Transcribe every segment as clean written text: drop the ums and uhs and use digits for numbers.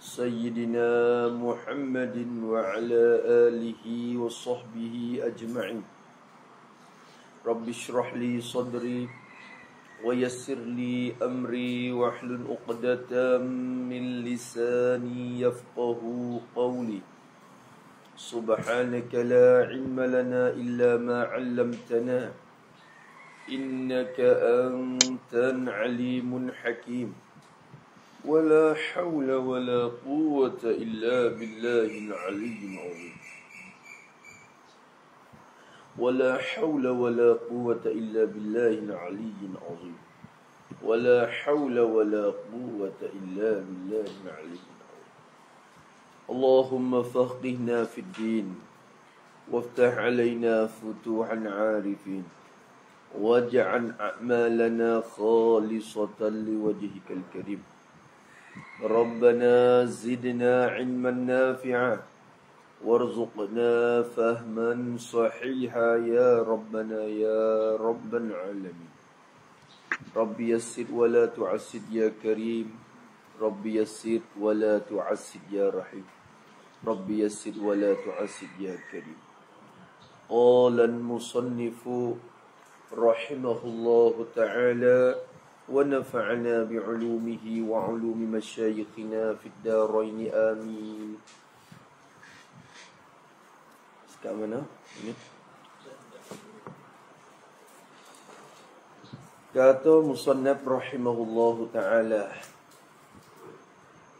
سيدنا محمد وعلى آله وصحبه أجمعين. رب اشرح لي صدري ويسر لي أمري واحلل عقدة من لساني يفقه قولي. سبحانك لا علم لنا إلا ما علمتنا إنك أنت العليم الحكيم. ولا حول ولا قوة إلا بالله العلي العظيم. ولا حول ولا قوة إلا بالله العلي العظيم. ولا حول ولا قوة إلا بالله العلي العظيم. اللهم فقهنا في الدين وافتح علينا فتوح العارفين واجعل أعمالنا خالصة لوجهك الكريم. ربنا زدنا علما نافعا وارزقنا فهما صحيحا يا ربنا يا رب العالمين. رب يسر ولا تعسر يا كريم. رب يسر ولا تعسر يا رحيم. رب يسر ولا تعسر يا كريم. قال المصنف رحمه الله تعالى ونفعنا بعلومه وعلوم مشايخنا في الدارين آمين. Sekarang mana? Ini. Kata musannaf rahimahullahu ta'ala,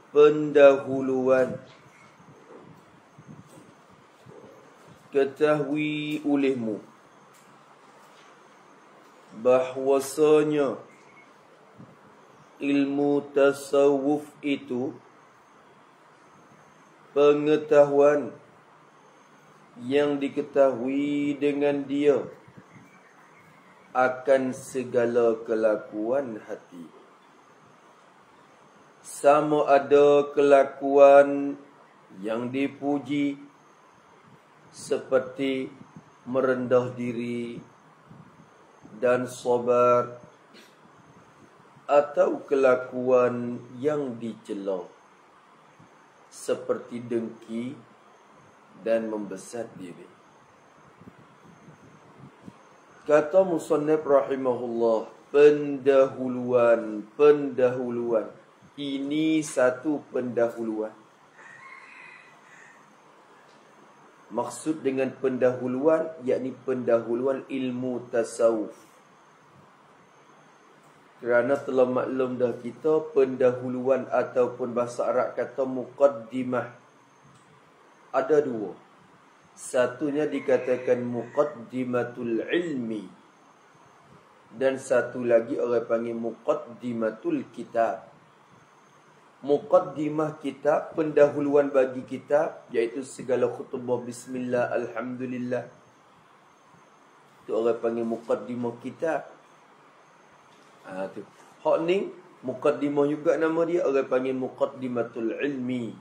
pendahuluan. Ketahui olehmu bahwasanya ilmu tasawuf itu pengetahuan yang diketahui dengan dia akan segala kelakuan hati. Sama ada kelakuan yang dipuji seperti merendah diri dan sabar, atau kelakuan yang dicela seperti dengki dan membesar diri. Kata musannaf rahimahullah, pendahuluan. Ini satu pendahuluan. Maksud dengan pendahuluan yakni pendahuluan ilmu tasawuf. Kerana telah maklum dah kita, pendahuluan ataupun bahasa Arab kata muqaddimah ada dua. Satunya dikatakan muqaddimatul ilmi dan satu lagi orang panggil muqaddimatul kitab. Muqaddimah kitab, pendahuluan bagi kitab, iaitu segala khutbah bismillah, alhamdulillah. Itu orang panggil muqaddimah kitab. Tu. Hak ni muqaddimah juga nama dia, orang panggil muqaddimatul ilmi.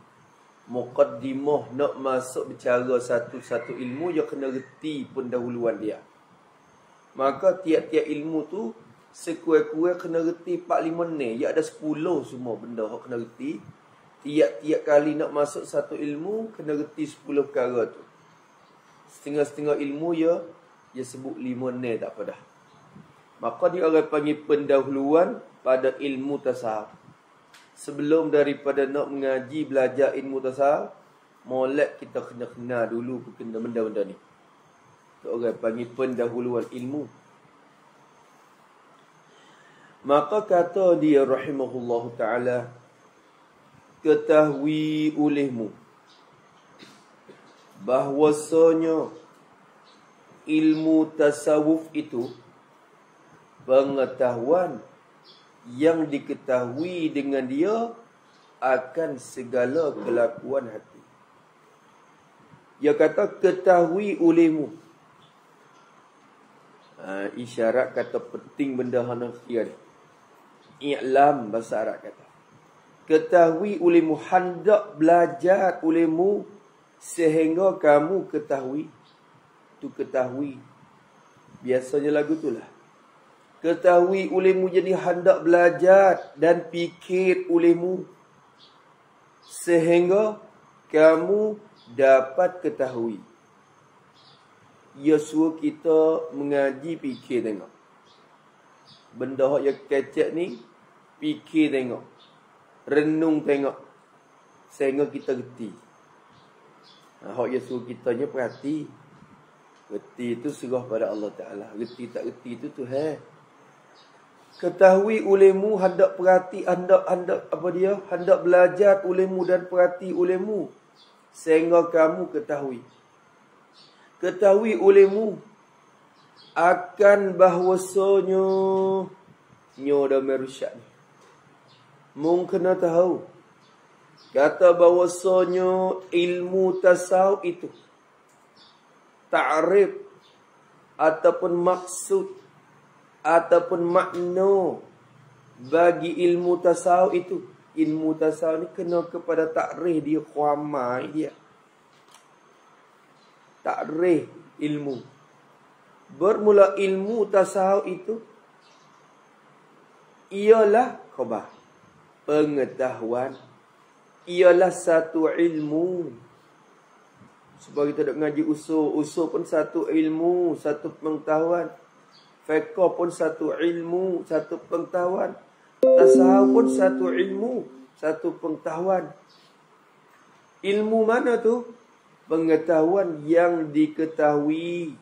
Muqaddimah nak masuk bicara satu-satu ilmu, dia kena reti pendahuluan dia. Maka tiap-tiap ilmu tu sekurang-kurang kena reti 4-5 ni. Dia ada 10 semua benda hak kena reti. Tiap-tiap kali nak masuk satu ilmu kena reti 10 perkara tu. Setengah-setengah ilmu dia sebut 5 ni tak apa dah. Maka dia orang panggil pendahuluan pada ilmu tasawuf. Sebelum daripada nak mengaji, belajar ilmu tasawuf, molek kita kena kenal dulu benda-benda ni. Itu orang panggil pendahuluan ilmu. Maka kata dia rahimahullahu ta'ala, ketahui olehmu bahwasanya ilmu tasawuf itu pengetahuan yang diketahui dengan dia akan segala kelakuan hati. Dia kata ketahui olehmu. Isyarat kata penting benda hana dia. I'lam bahasa Arab kata. Ketahui olehmu, hendak belajar olehmu sehingga kamu ketahui. Tu ketahui. Biasanya lagu tu lah. Ketahui olehmu jadi hendak belajar dan fikir olehmu sehingga kamu dapat ketahui. Ia suruh kita mengaji, fikir tengok. Benda yang kecek ni, fikir tengok. Renung tengok. Sehingga kita reti. Hak yang suruh kita ni perhati. Reti itu serah pada Allah Ta'ala. Reti tak reti itu Tuhan. Ketahui ulemu, hendak perhati, hendak belajar ulemu dan perhati ulemu. Sehingga kamu ketahui. Ketahui ulemu akan bahwasanya nyo dah merusak ni. Mung kena tahu. Kata bahwasanya ilmu tasawuf itu ta'rif ataupun maksud ataupun makna bagi ilmu tasawuf itu. Ilmu tasawuf ni kena kepada ta'rif dia, khamai dia. Ta'rif ilmu. Bermula ilmu tasawuf itu ialah khabar, pengetahuan. Ialah satu ilmu. Sebab kita nak ngaji usul, usul pun satu ilmu, satu pengetahuan. Fiqh pun satu ilmu, satu pengetahuan. Tasawuf pun satu ilmu, satu pengetahuan. Ilmu mana tu? Pengetahuan yang diketahui.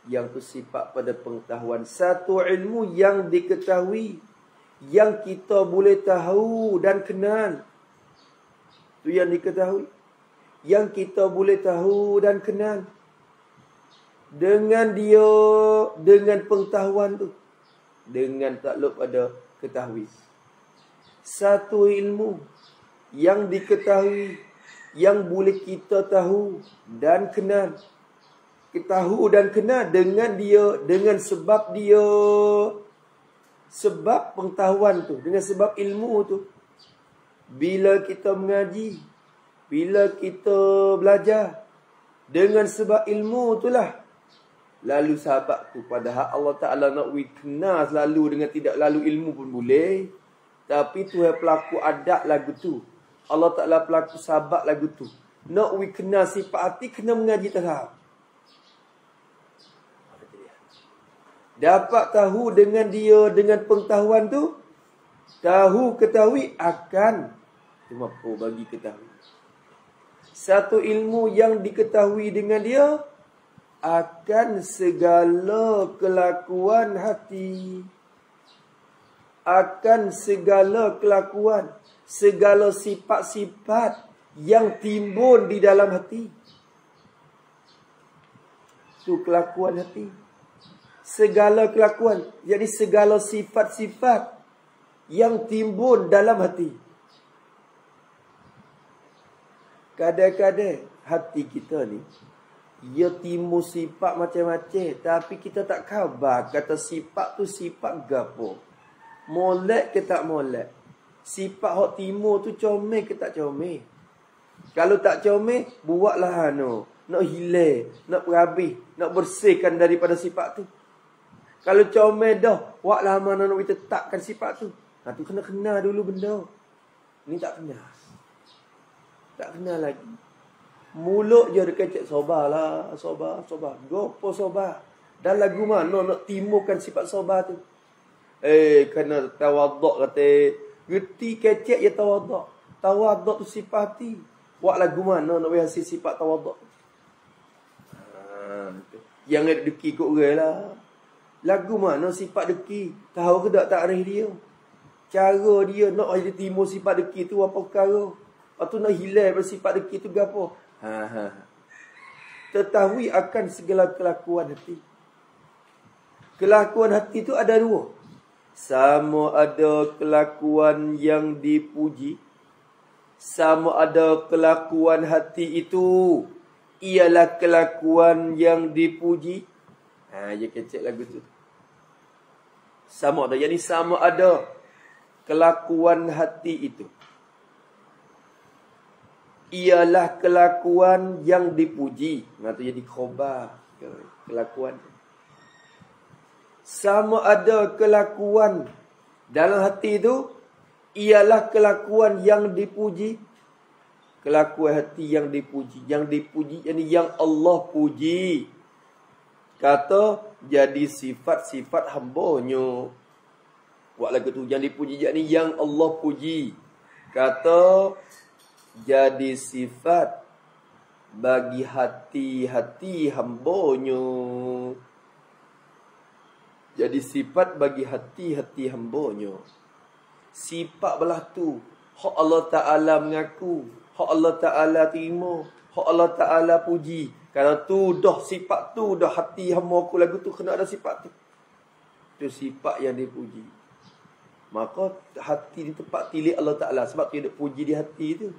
Yang tu sifat pada pengetahuan. Satu ilmu yang diketahui. Yang kita boleh tahu dan kenal. Tu yang diketahui. Yang kita boleh tahu dan kenal. Dengan dia, dengan pengetahuan tu. Dengan takluk pada ketahui. Satu ilmu yang diketahui. Yang boleh kita tahu dan kenal. Tahu dan kenal dengan dia, dengan sebab dia, sebab pengetahuan tu, dengan sebab ilmu tu. Bila kita mengaji, bila kita belajar, dengan sebab ilmu tu lah. Lalu sahabat tu, padahal Allah Ta'ala nak kenal selalu dengan tidak lalu ilmu pun boleh. Tapi Tuhan pelaku adat lagu tu. Allah Ta'ala pelaku sahabat lagu tu. Nak kenal sifat hati, kena mengaji tasawuf. Dapat tahu dengan dia, dengan pengetahuan tu. Tahu, ketahui akan. Itu mampu bagi ketahui. Satu ilmu yang diketahui dengan dia. Akan segala kelakuan hati. Akan segala kelakuan. Segala sifat-sifat yang timbul di dalam hati. Itu kelakuan hati. Segala kelakuan. Jadi segala sifat-sifat yang timbul dalam hati. Kadang-kadang hati kita ni, ia timbul sifat macam-macam. Tapi kita tak khabar kata sifat tu sifat gapo. Molek ke tak molek. Sifat hak timur tu comel ke tak comel. Kalau tak comel, buatlah nak hilang, nak berhabis, nak bersihkan daripada sifat tu. Kalau comel dah, buatlah mana nak ditetapkan sifat tu. Tu kena kenal dulu benda. Ni tak kenal. Tak kenal lagi. Mulut je dekat cek sobarlah, sobar. Gopo sobar. Dan lagu mana nak timurkan sifat sobar tu. Kena tawaduk kata. Reti kecek ya tawaduk. Tawaduk tu sifat hati. Buat lagu mana nak berhasil sifat tawaduk. Yang ada deki kot orang lah. Lagu mana sifat deki. Tahu ke tak takrif dia. Cara dia nak ada timur sifat deki tu apa perkara. Lepas tu nak hilang bersifat deki tu apa. Tetahui akan segala kelakuan hati. Kelakuan hati tu ada dua. Sama ada kelakuan yang dipuji. Sama ada kelakuan hati itu ialah kelakuan yang dipuji. Dia kecek lagu tu. Sama ada. Jadi sama ada kelakuan hati itu ialah kelakuan yang dipuji. Itu jadi khabar. Kelakuan. Sama ada kelakuan dalam hati itu ialah kelakuan yang dipuji. Kelakuan hati yang dipuji. Yang dipuji yang Allah puji. Kata jadi sifat-sifat hambanya. Buat lagu tu. Yang dipuji yang Allah puji. Kata jadi sifat bagi hati-hati hambanya. Jadi sifat bagi hati-hati hambanya. Sifat belah tu. Hak Allah Ta'ala mengaku. Hak Allah Ta'ala terima. Hak Allah Ta'ala puji. Kalau tu dah sifat tu. Dah hati hamba aku lagu tu. Kena ada sifat tu. Itu sifat yang dipuji. Maka hati di tempat tilik Allah Ta'ala. Sebab dia tak puji di hati tu.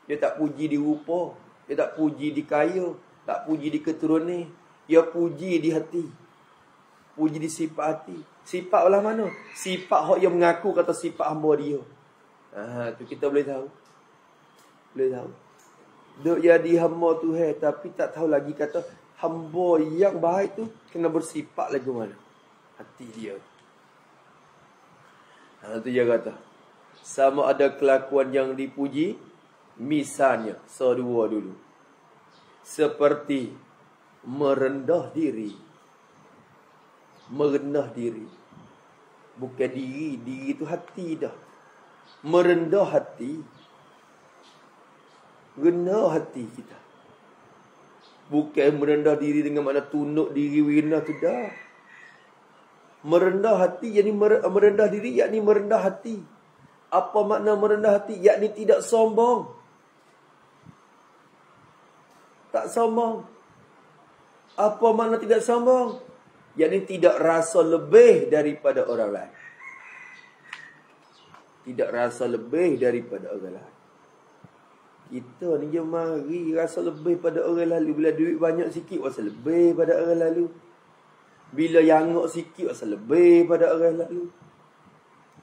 Dia tak puji di rupa. Dia tak puji di kaya. Tak puji di keturunan. Dia puji di hati. Puji di sifat hati. Sifat belah mana? Sifat hak yang mengaku kata sifat hamba dia. Tu kita boleh tahu. Boleh tahu. Duk jadi hamba Tuhan tapi tak tahu lagi kata hamba yang baik tu kena bersifat lagu mana? Hati dia. Tu dia kata. Sama ada kelakuan yang dipuji. Misalnya. Sedua dulu. Seperti merendah diri. Merendah diri. Bukan diri. Diri itu hati dah. Merendah hati. Rendah hati kita. Bukan merendah diri dengan makna tunduk diri rendah tu dah. Merendah hati yakni merendah diri yakni merendah hati. Apa makna merendah hati? Yakni tidak sombong. Tak sombong. Apa makna tidak sombong? Yakni tidak rasa lebih daripada orang lain. Tidak rasa lebih daripada orang lain. Kita ni je mari rasa lebih pada orang lalu. Bila duit banyak sikit, rasa lebih pada orang lalu. Bila yangok sikit, rasa lebih pada orang lalu.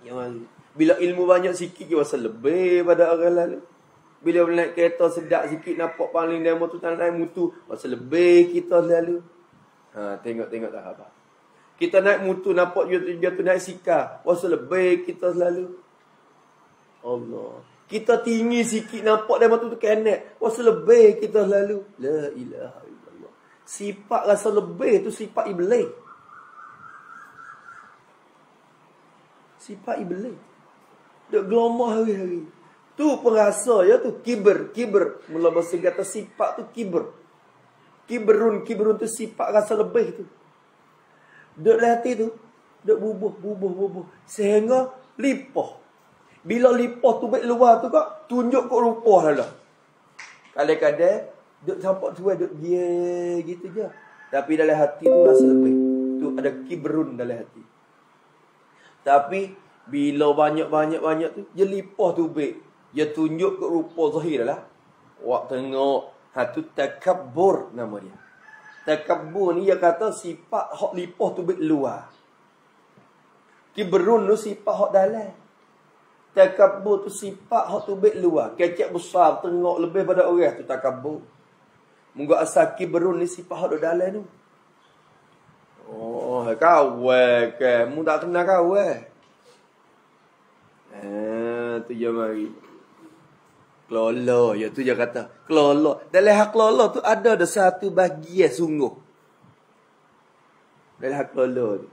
Yang mari. Bila ilmu banyak sikit, rasa lebih pada orang lalu. Bila naik kereta sedap sikit, nampak paling demo tu tak naik mutu, rasa lebih kita lalu. Tengok tak apa. Kita naik mutu, nampak dia tu naik sikar, rasa lebih kita selalu. Allah. Kita tinggi sikit, nampak demo tu kenek, rasa lebih kita selalu. La ilaha illallah. Sifat rasa lebih tu sifat iblis. Sifat iblis. Duk gelomah hari-hari. Tu perasa ya tu kibir. Mula bahasa kata sifat tu kibir. Kibrun tu sifat rasa lebih tu. Duk dalam hati tu, duk bubuh. Sehingga lipah. Bila lipah tu baik luar tu kak, tunjuk kok rupa dah. Kadang-kadang duk nampak tu duk dia gitu je. Tapi dalam hati tu rasa lebih. Tu ada kibrun dalam hati. Tapi bila banyak tu, dia lipah tu baik. Dia tunjuk ke rupa zahir lah. Awak tengok. Tu takabbur nama dia. Takabbur ni dia kata sifat hak lipah tu baik luar. Kibrun tu sifat hak dalam. Takabbur tu sifat hak tu baik luar. Kecek besar tengok lebih pada orang tu takabbur. Moga asal kibrun ni sifat hak dalam tu. Oh, kawan ke. Mu tak kenal kawan. Tu je mari. Kelolo, ya tu dia kata. Kelolo. Dalam hak kelolo tu ada satu bahagian sungguh. Dalam hak kelolo tu.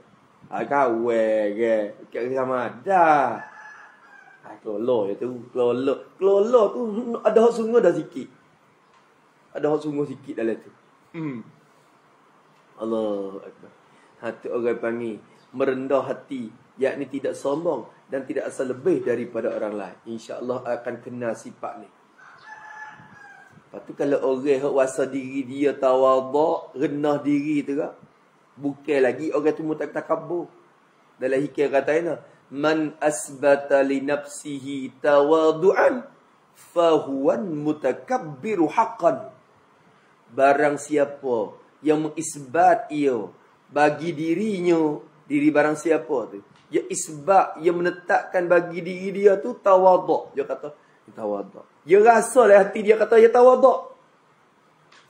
Kawan ke. Kat sama ada. Kelolo ya tu. Kelolo tu ada hak sungguh dah sikit. Ada hak sungguh sikit dalam tu. Allah Akbar. Tu orang panggil merendah hati. Yakni tidak sombong. Dan tidak asal lebih daripada orang lain. InsyaAllah akan kenal sifat ni. Lepas tu kalau orang yang wasa diri dia tawaduk, rendah diri tu kan. Bukan lagi orang tu mutakabur. Dalam hikayat katanya, man asbata li nafsihi tawadu'an fahuwan mutakabbiru haqqan. Barang siapa yang mengisbat ia bagi dirinya, diri barang siapa tu, dia isbat, dia menetapkan bagi diri dia tu tawaduk. Dia kata, tawaduk. Dia rasa lah hati dia kata, dia tawaduk.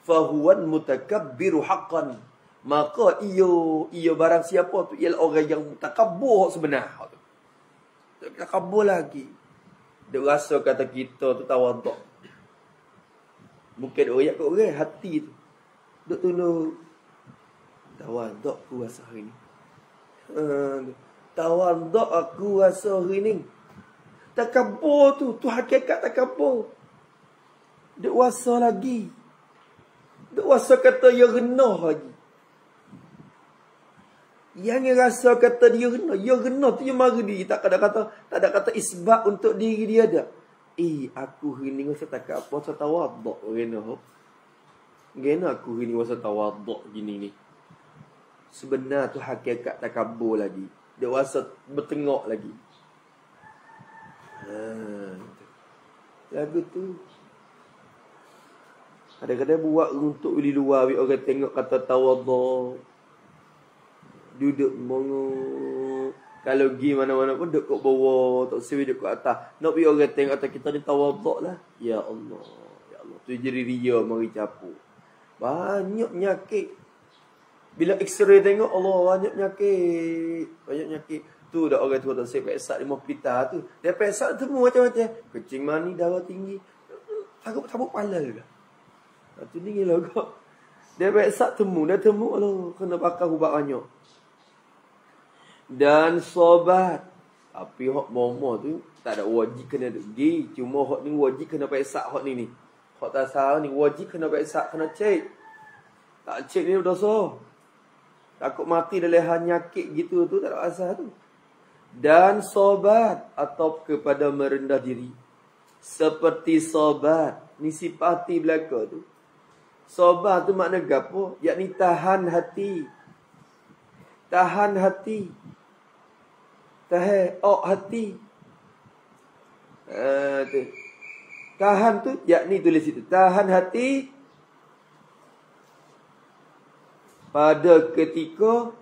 Fahuwan mutakabbiru haqqan. Maka ia barang siapa tu, ialah orang yang mutakabur sebenar. Takabur lagi. Dia rasa kata kita tu tawaduk. Bukan royak kat orang, hati tu. Duk tunduk. Tawaduk aku rasa hari ni. Tawaduk aku rasa hari ni. Takabur tu hakikat takabur. Duk rasa lagi. Duk rasa kata ya renah lagi. Yang rasa kata dia renah. Ya renah tu yang mari dia. Tak ada kata isbat untuk diri dia dah. Aku hari ni rasa tak apa. Rasa tawaduk renah. Gena aku hari ni rasa tawaduk gini ni. Sebenar tu hakikat takabur lagi. Dia rasa bertengok lagi. Lagu tu. Kadang-kadang buat untuk di luar. Orang tengok kata tawaduk. Duduk menguk. Kalau pergi mana-mana pun duduk kat bawah. Tak sewi duduk kat atas. Nak pergi orang tengok kata kita ni tawaduk lah. Ya Allah. Ya Allah. Tu jadi ria mari capuk. Banyak penyakit. Bila x-ray tengok Allah banyak penyakit. Banyak penyakit. Tu dah orang tua tak saya peksak di hospital tu. Dia peksak tu macam-macam. Kencing mani, darah tinggi. Tabuk pala juga. Tu ni lah kok. Dia peksak temu. Dia temu Allah. Kena pakai ubat banyak. Dan sobat. Tapi hak momo tu tak ada wajib kena pergi. Cuma hak ni wajib kena peksak hak ni. Hak tak salah ni wajib kena peksak, kena cek. Tak cek ni dosa. Takut mati dalam penyakit gitu tu tak ada asal tu. Dan sobat atau kepada merendah diri. Seperti sobat. Ni sifat hati belaka tu. Sobat tu makna gapo? Yakni tahan hati. Tahan hati. Tahan hati. Tu. Tahan tu yakni tulis situ. Tahan hati pada ketika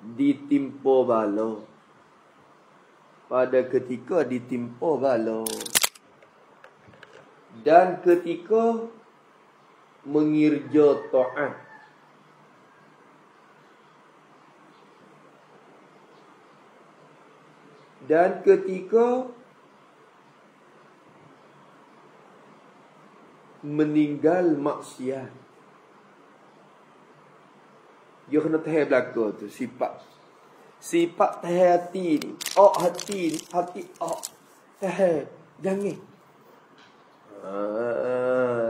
ditimpa bala. Pada ketika ditimpa bala. Dan ketika mengirja taat. Dan ketika meninggal maksiat. Dia kena tahan belaka tu. Sifat tahan hati ni. Hati ni. Hati tahan. Jangan.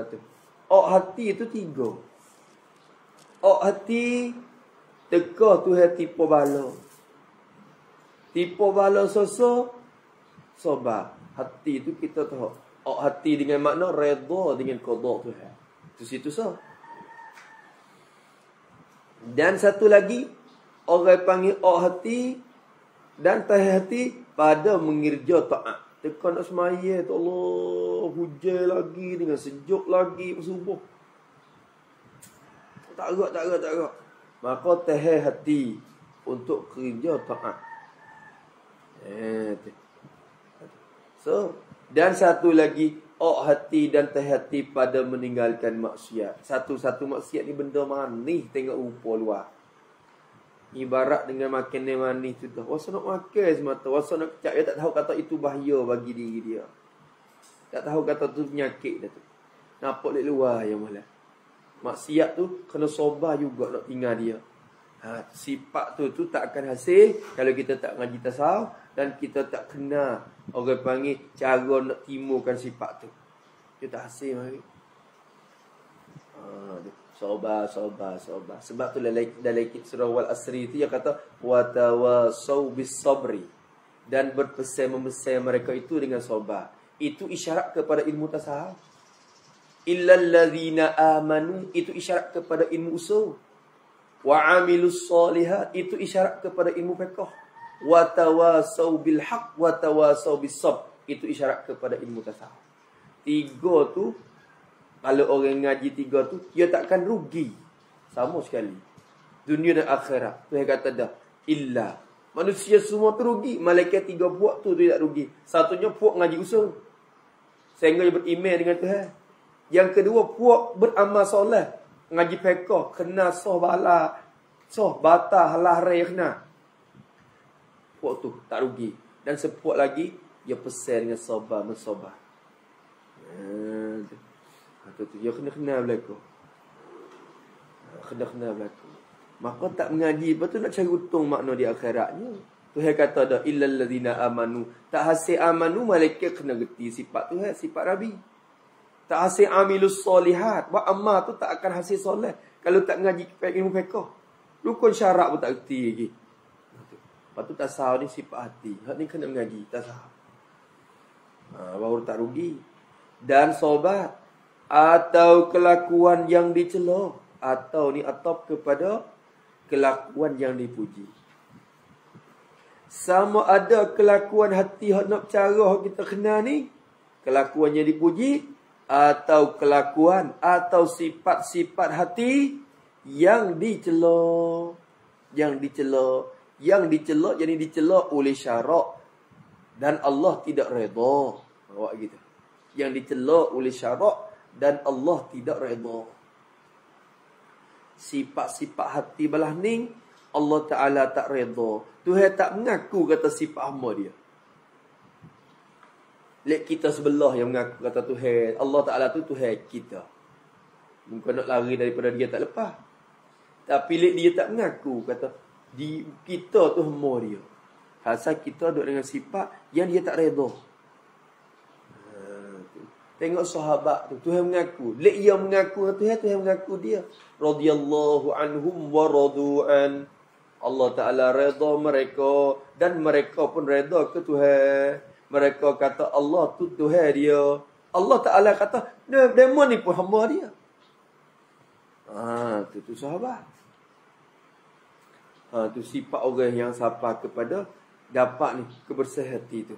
Tu. Hati tu 3. Hati. Teka tu hati tipu bala. Tipu bala sobat. Hati tu kita tahu. Hati dengan makna redha dengan qada Tuhan. Itu situ sah. Dan satu lagi orang panggil hati dan tahan hati pada mengirja taat. Tekan nak semaya tu Allah hujan lagi dengan sejuk lagi subuh. Tak gerak. Maka tahan hati untuk kerja taat. So, dan satu lagi hati dan hati pada meninggalkan maksiat. Satu-satu maksiat ni benda manis tengok rupa luar. Ibarat dengan makan yang manis tu. Wasa nak makan semata. Wasa nak kecap. Dia tak tahu kata itu bahaya bagi diri dia. Tak tahu kata tu penyakit dia tu. Nampak di luar yang malah. Maksiat tu kena sobar juga nak tinggal dia. Sifat tu tak akan hasil kalau kita tak ngaji tasawuf dan kita tak kenal orang panggil cara nak timurkan sifat tu. Dia tak hasil mari. Sobar. Sebab tu dalam surah Wal Asri tu yang kata wa tawasau bis sabri, dan berpesan mereka itu dengan sobar. Itu isyarat kepada ilmu tasawuf. Illal ladzina amanu, itu isyarat kepada ilmu usul. Wa amilus solihat, itu isyarat kepada ilmu fiqh. Wa tawasau bil haq wa tawasau bis sabr, itu isyarat kepada ilmu tasawuf. 3 tu kalau orang ngaji 3 tu dia takkan rugi sama sekali dunia dan akhirat. Tu yang kata dah illa manusia semua tu rugi, malaikat 3 puak tu tidak rugi. Satunya puak ngaji usul sehingga dia beriman dengan Tuhan. Yang kedua puak beramal soleh, ngaji fiqh, kena soh bata halah raya kena. Puak tu tak rugi. Dan sepuak lagi dia pesan dengan sabar mensabar. tu dia kena berlaku. Kena berlaku. Maka tak mengaji, lepas tu nak cari untung makna di akhiratnya. Tuhan kata dah illal ladzina amanu. Tak hasil amanu, malaikat kena gerti sifat Tuhan, sifat Rabi. Tak hasil amilus solihat. Wa amma tu tak akan hasil soleh kalau tak mengaji ilmu fiqh. Rukun syarak pun tak gerti lagi. Lepas tu tasawuf ni sifat hati. Hak ni kena mengaji tasawuf. Baru tak rugi. Dan sobat atau kelakuan yang dicela, atau ni atop kepada kelakuan yang dipuji. Sama ada kelakuan hati hak nak cara kita kenal ni, kelakuan yang dipuji, atau kelakuan atau sifat-sifat hati yang dicela. Yang dicela oleh syarak dan Allah tidak redha. Awak gitu. Yang dicela oleh syarak dan Allah tidak redha. Sifat-sifat hati belah ni Allah Ta'ala tak redha. Tuhan tak mengaku kata sifat hamba dia. Lek kita sebelah yang mengaku kata Tuhan. Allah Ta'ala tu Tuhan kita. Mungkin nak lari daripada dia tak lepas. Tapi lek dia tak mengaku kata kita tu hamba dia. Asal kita duduk dengan sifat yang dia tak redha. Tengok sahabat tu, Tuhan mengaku. Lek ia mengaku Tuhan, Tuhan mengaku dia. Radhiyallahu anhum wa radu'an. Allah Ta'ala redha mereka dan mereka pun redha ke Tuhan. Mereka kata Allah tu Tuhan dia. Allah Ta'ala kata demo ni pun hamba dia. Tu sahabat. Tu sifat orang yang sampai kepada dapat ni kebersihan hati tu.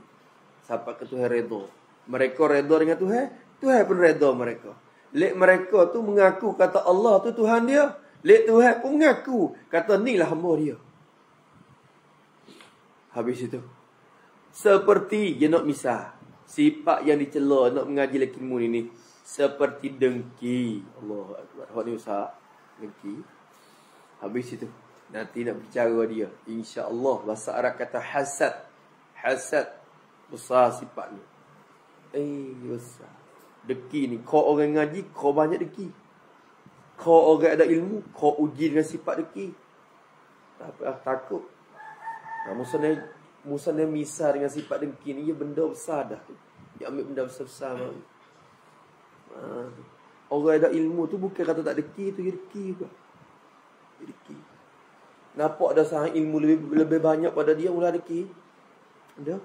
Sampai ke Tuhan redha. Mereka redha dengan Tuhan, Tuhan pun redha mereka. Lek mereka tu mengaku kata Allah tu Tuhan dia. Lek Tuhan pun mengaku kata ni lah hamba dia. Habis itu. Seperti dia nak misal. Sifat yang dicela nak mengaji ilmu ni. Seperti dengki. Allahu Akbar. Hak ni usah. Dengki. Habis itu. Nanti nak bicara dia. InsyaAllah. Bahasa Arab kata hasad. Hasad. Besar sifat ni. Besar. Deki ni. Kau orang ngaji, kau banyak deki. Kau orang ada ilmu, kau uji dengan sifat deki. Takut. Musa ni misal dengan sifat dengki ni, dia benda besar dah. Dia ambil benda besar-besar. Orang ada ilmu tu bukan kata tak deki tu, dia deki juga. Dia deki. Nampak ada sahaja ilmu lebih banyak pada dia, mula deki. Ada?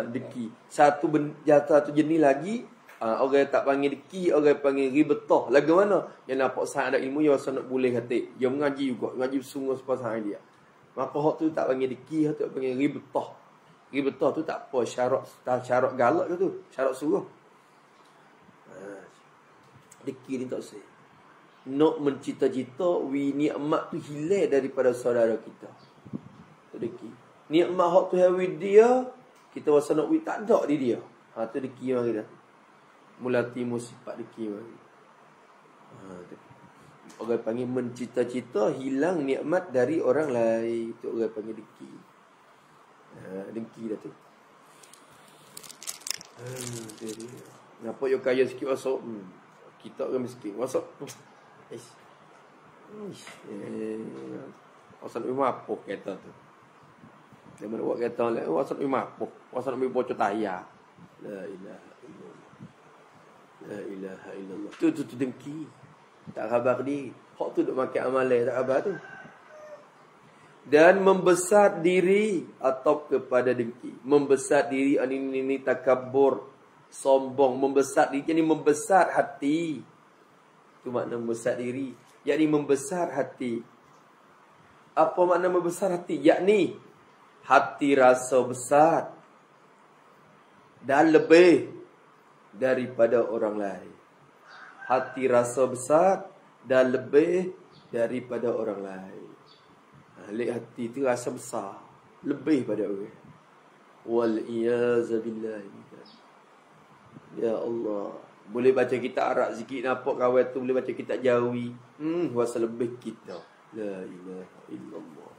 Deki. Satu jenis lagi, orang tak panggil deki, orang panggil ribetah. Lagu mana? Yang nampak sahaja ada ilmu, yang rasa nak boleh kata. Dia mengaji juga, mengaji sungguh sepas sahaja dia. Maka hak tu tak panggil deki, hak tu panggil ribetah. Ribetah tu tak apa, syarat galak ke tu, syarat suruh. Deki ni tak usah. Nak mencita-cita nikmat tu hilang daripada saudara kita. Tu deki. Nikmat hak tu hawi dia, kita rasa nak tak ada di dia. Tu deki mari dah. Mula timbul sifat deki mari. Orang panggil mencita-cita hilang nikmat dari orang lain. Itu orang panggil deki. Dengki dah tu. Kenapa you kaya sikit masuk? Kita orang miskin. Masuk. Asal nak apa kereta tu. Dia mana buat kereta lah. Asal nak apa. Asal nak bocor tayar. La ilaha illallah. La ilaha illallah. Tu dengki. Tak khabar dia. Hak tu duk makan amalan tak khabar tu. Dan membesar diri atau kepada dengki. Membesar diri ini takabur, sombong, membesar diri yakni membesar hati. Itu makna membesar diri, yakni membesar hati. Apa makna membesar hati? Yakni hati rasa besar dan lebih daripada orang lain. Hati rasa besar dan lebih daripada orang lain. Lek hati tu rasa besar, lebih pada orang. Wal iyazabillah. Ya Allah. Boleh baca kitab Arab sikit, nampak kawan tu boleh baca kitab Jawi. Rasa lebih kita. La ilaha illallah.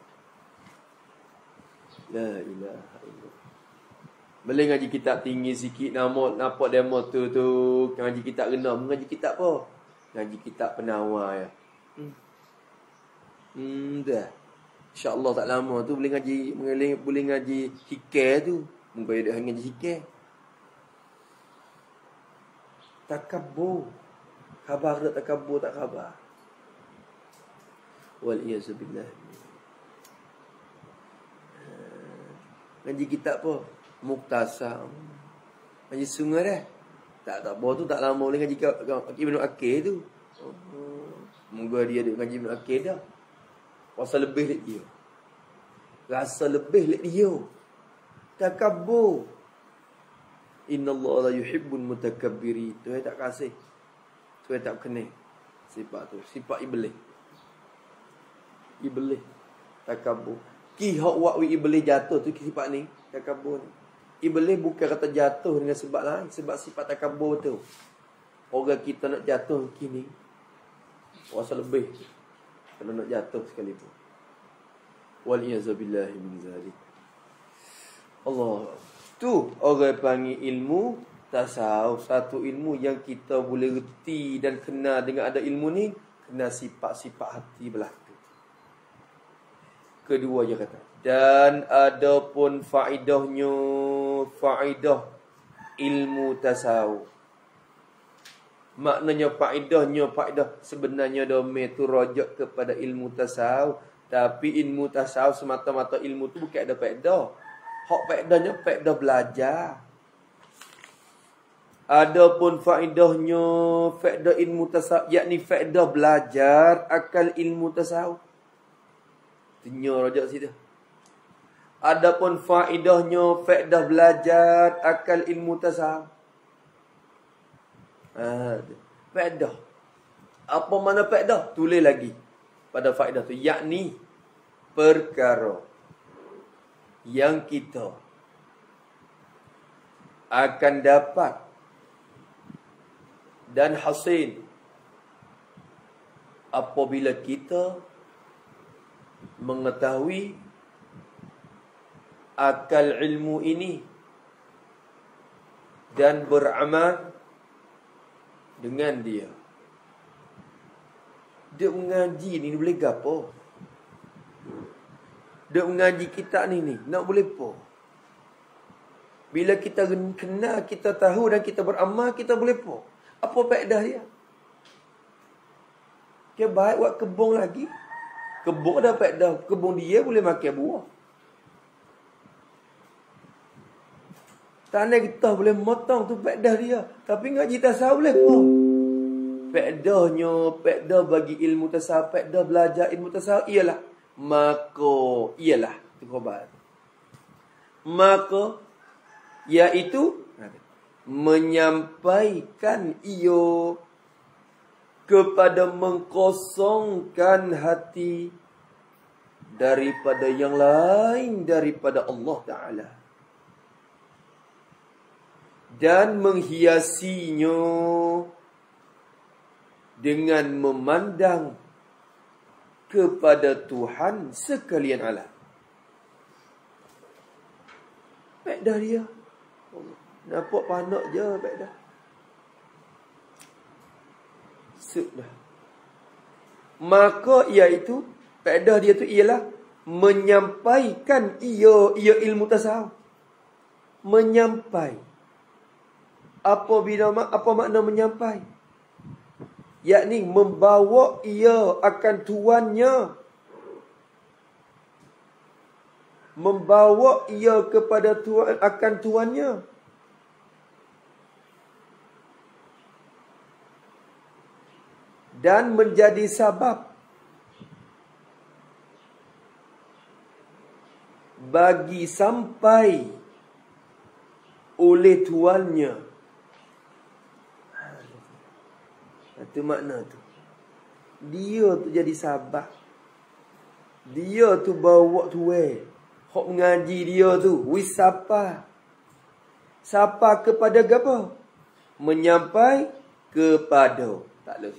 La ilaha illallah. Boleh ngaji kitab tinggi sikit, nampak demo tu ngaji kitab rendah, ngaji kitab apa? Ngaji kitab penawar ya. Dah. InsyaAllah tak lama tu boleh ngaji hikah tu. Mungkin dia ngaji hikah. Takabur. Khabar tak takabur, tak khabar. Wal-iyazubillah. Ngaji kitab apa? Muktasar. Ngaji sungai dah. Tak apa tu tak lama boleh ngaji Ibnu Akir tu. Moga dia ada ngaji Ibnu Akir dah. Rasa lebih lek dia. Rasa lebih lek dia. Takabur. Innallaha la yuhibbul mutakabbirin. Tu tak kasih. Tu tak kena. Sifat tu, sifat iblis. Iblis takabur. Ki hak wakwi iblis jatuh tu sifat ni, takabur ni. Iblis bukan kata jatuh dengan sebab lain, sebab sifat takabur tu. Orang kita nak jatuh kini rasa lebih kalau nak jatuh sekalipun. Wal iyazubillahi min zalik. Allah. Tu orang panggil ilmu tasawuf. Satu ilmu yang kita boleh reti dan kenal dengan ada ilmu ni, kena sifat-sifat hati belaka. Kedua dia kata, dan adapun faedahnya, faedah ilmu tasawuf. Maknanya faedah sebenarnya domain tu rajak kepada ilmu tasawuf. Tapi ilmu tasawuf semata-mata ilmu tu bukan ada faedah. Hak faedahnya faedah belajar. Adapun faedahnya faedah ilmu tasawuf, yakni faedah belajar akal ilmu tasawuf. Tanya rajak situ. Adapun faedahnya faedah belajar akal ilmu tasawuf. Faedah. Apa mana faedah? Tulis lagi pada faedah tu, yakni perkara yang kita akan dapat dan hasil apabila kita mengetahui akal ilmu ini dan beramal dengan dia. Dia mengaji ni boleh gapo? Dia mengaji kitab ni nak boleh apa? Bila kita kenal, kita tahu dan kita beramal, kita boleh apa? Apa faedah dia? Dia baik buat kebun lagi. Kebun ada faedah. Kebun dia boleh makan buah. Tanah kita boleh motong tu faedah dia. Tapi ngaji tasawuf boleh apa? Faedahnya, faedah bagi ilmu tasawuf, faedah belajar ilmu tasawuf ialah tu khabar. Maka iaitu menyampaikan ia kepada mengkosongkan hati daripada yang lain daripada Allah Ta'ala, dan menghiasinya dengan memandang kepada Tuhan sekalian alam. Faedah dia nampak panak je faedah. Sudah. Maka iaitu faedah dia tu ialah menyampaikan ia ilmu tasawuf. Menyampai. Apa makna menyampai? Yakni membawa ia akan tuannya. Membawa ia kepada akan tuannya. Dan menjadi sabab bagi sampai oleh tuannya. Itu makna tu. Dia tu jadi sabab. Dia tu bawa tuan. Hak mengaji dia tu. Wis siapa? Siapa kepada apa? Menyampai kepada. Tak boleh.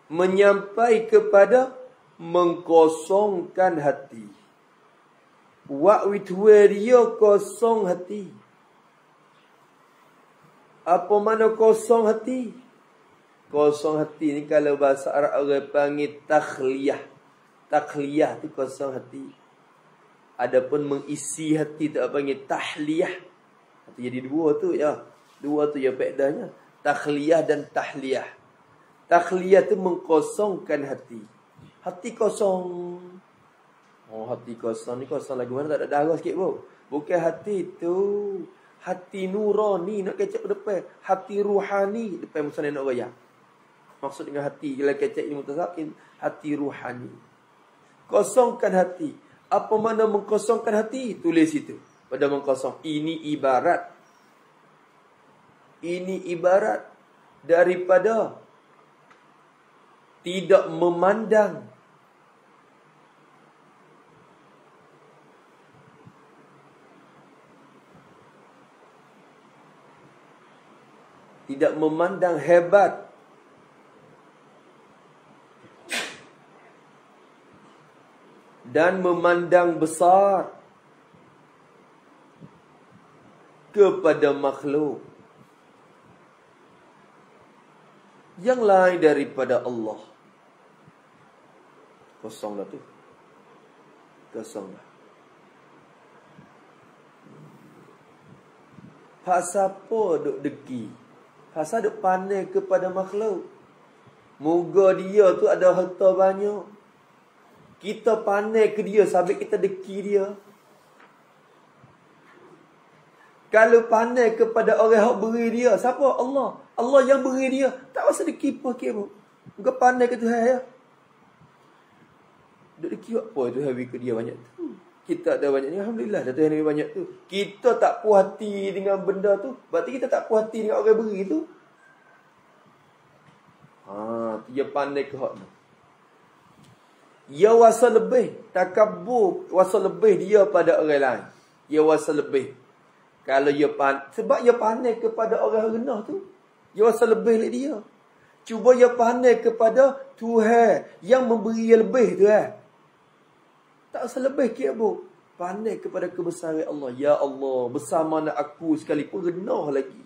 Menyampai kepada mengkosongkan hati. Wak wituwe dia kosong hati. Apa mana kosong hati? Kosong hati ni kalau bahasa Arab orang panggil takhliyah. Takhliyah tu kosong hati. Adapun mengisi hati tu panggil tahliyah. Itu jadi dua tu ya. Dua tu ya faedahnya. Takhliyah dan tahliyah. Takhliyah tu mengkosongkan hati. Hati kosong. Oh, hati kosong ni kosong lagu mana tak ada darah sikit pun. Bukan hati tu. Hati nurani nak kecek depan. Hati ruhani depan musa nak raya. Maksud dengan hati kalau kecek ilmu tazakin, hati ruhani. Kosongkan hati. Apa makna mengkosongkan hati? Tulis itu. Pada mengkosong. Ini ibarat daripada tidak memandang hebat dan memandang besar kepada makhluk yang lain daripada Allah. Kosong dah tu. Kosong dah. Pasal apa duk deki? Pasal duk pandai kepada makhluk. Moga dia tu ada harta banyak. Kita pandai ke dia sampai kita deki dia. Kalau pandai kepada orang yang beri dia, siapa? Allah. Allah yang beri dia. Tak rasa deki apa pun. Muka pandai ke Tuhan ya. Duk deki apa Tuhan beri ke dia banyak tu. Kita ada banyak ni. Alhamdulillah dah Tuhan beri banyak tu. Kita tak puas hati dengan benda tu. Berarti kita tak puas hati dengan orang beri tu. Dia pandai ke hak tu. Dia wasa lebih. Takabur wasa lebih dia pada orang lain. Dia wasa lebih. Kalau dia sebab dia pandai kepada orang rendah tu. Dia wasa lebih dari dia. Cuba dia pandai kepada Tuhan yang memberi dia lebih tu tak rasa lebih kira bu. Pandai kepada kebesaran Allah. Ya Allah, besar mana aku sekalipun rendah lagi.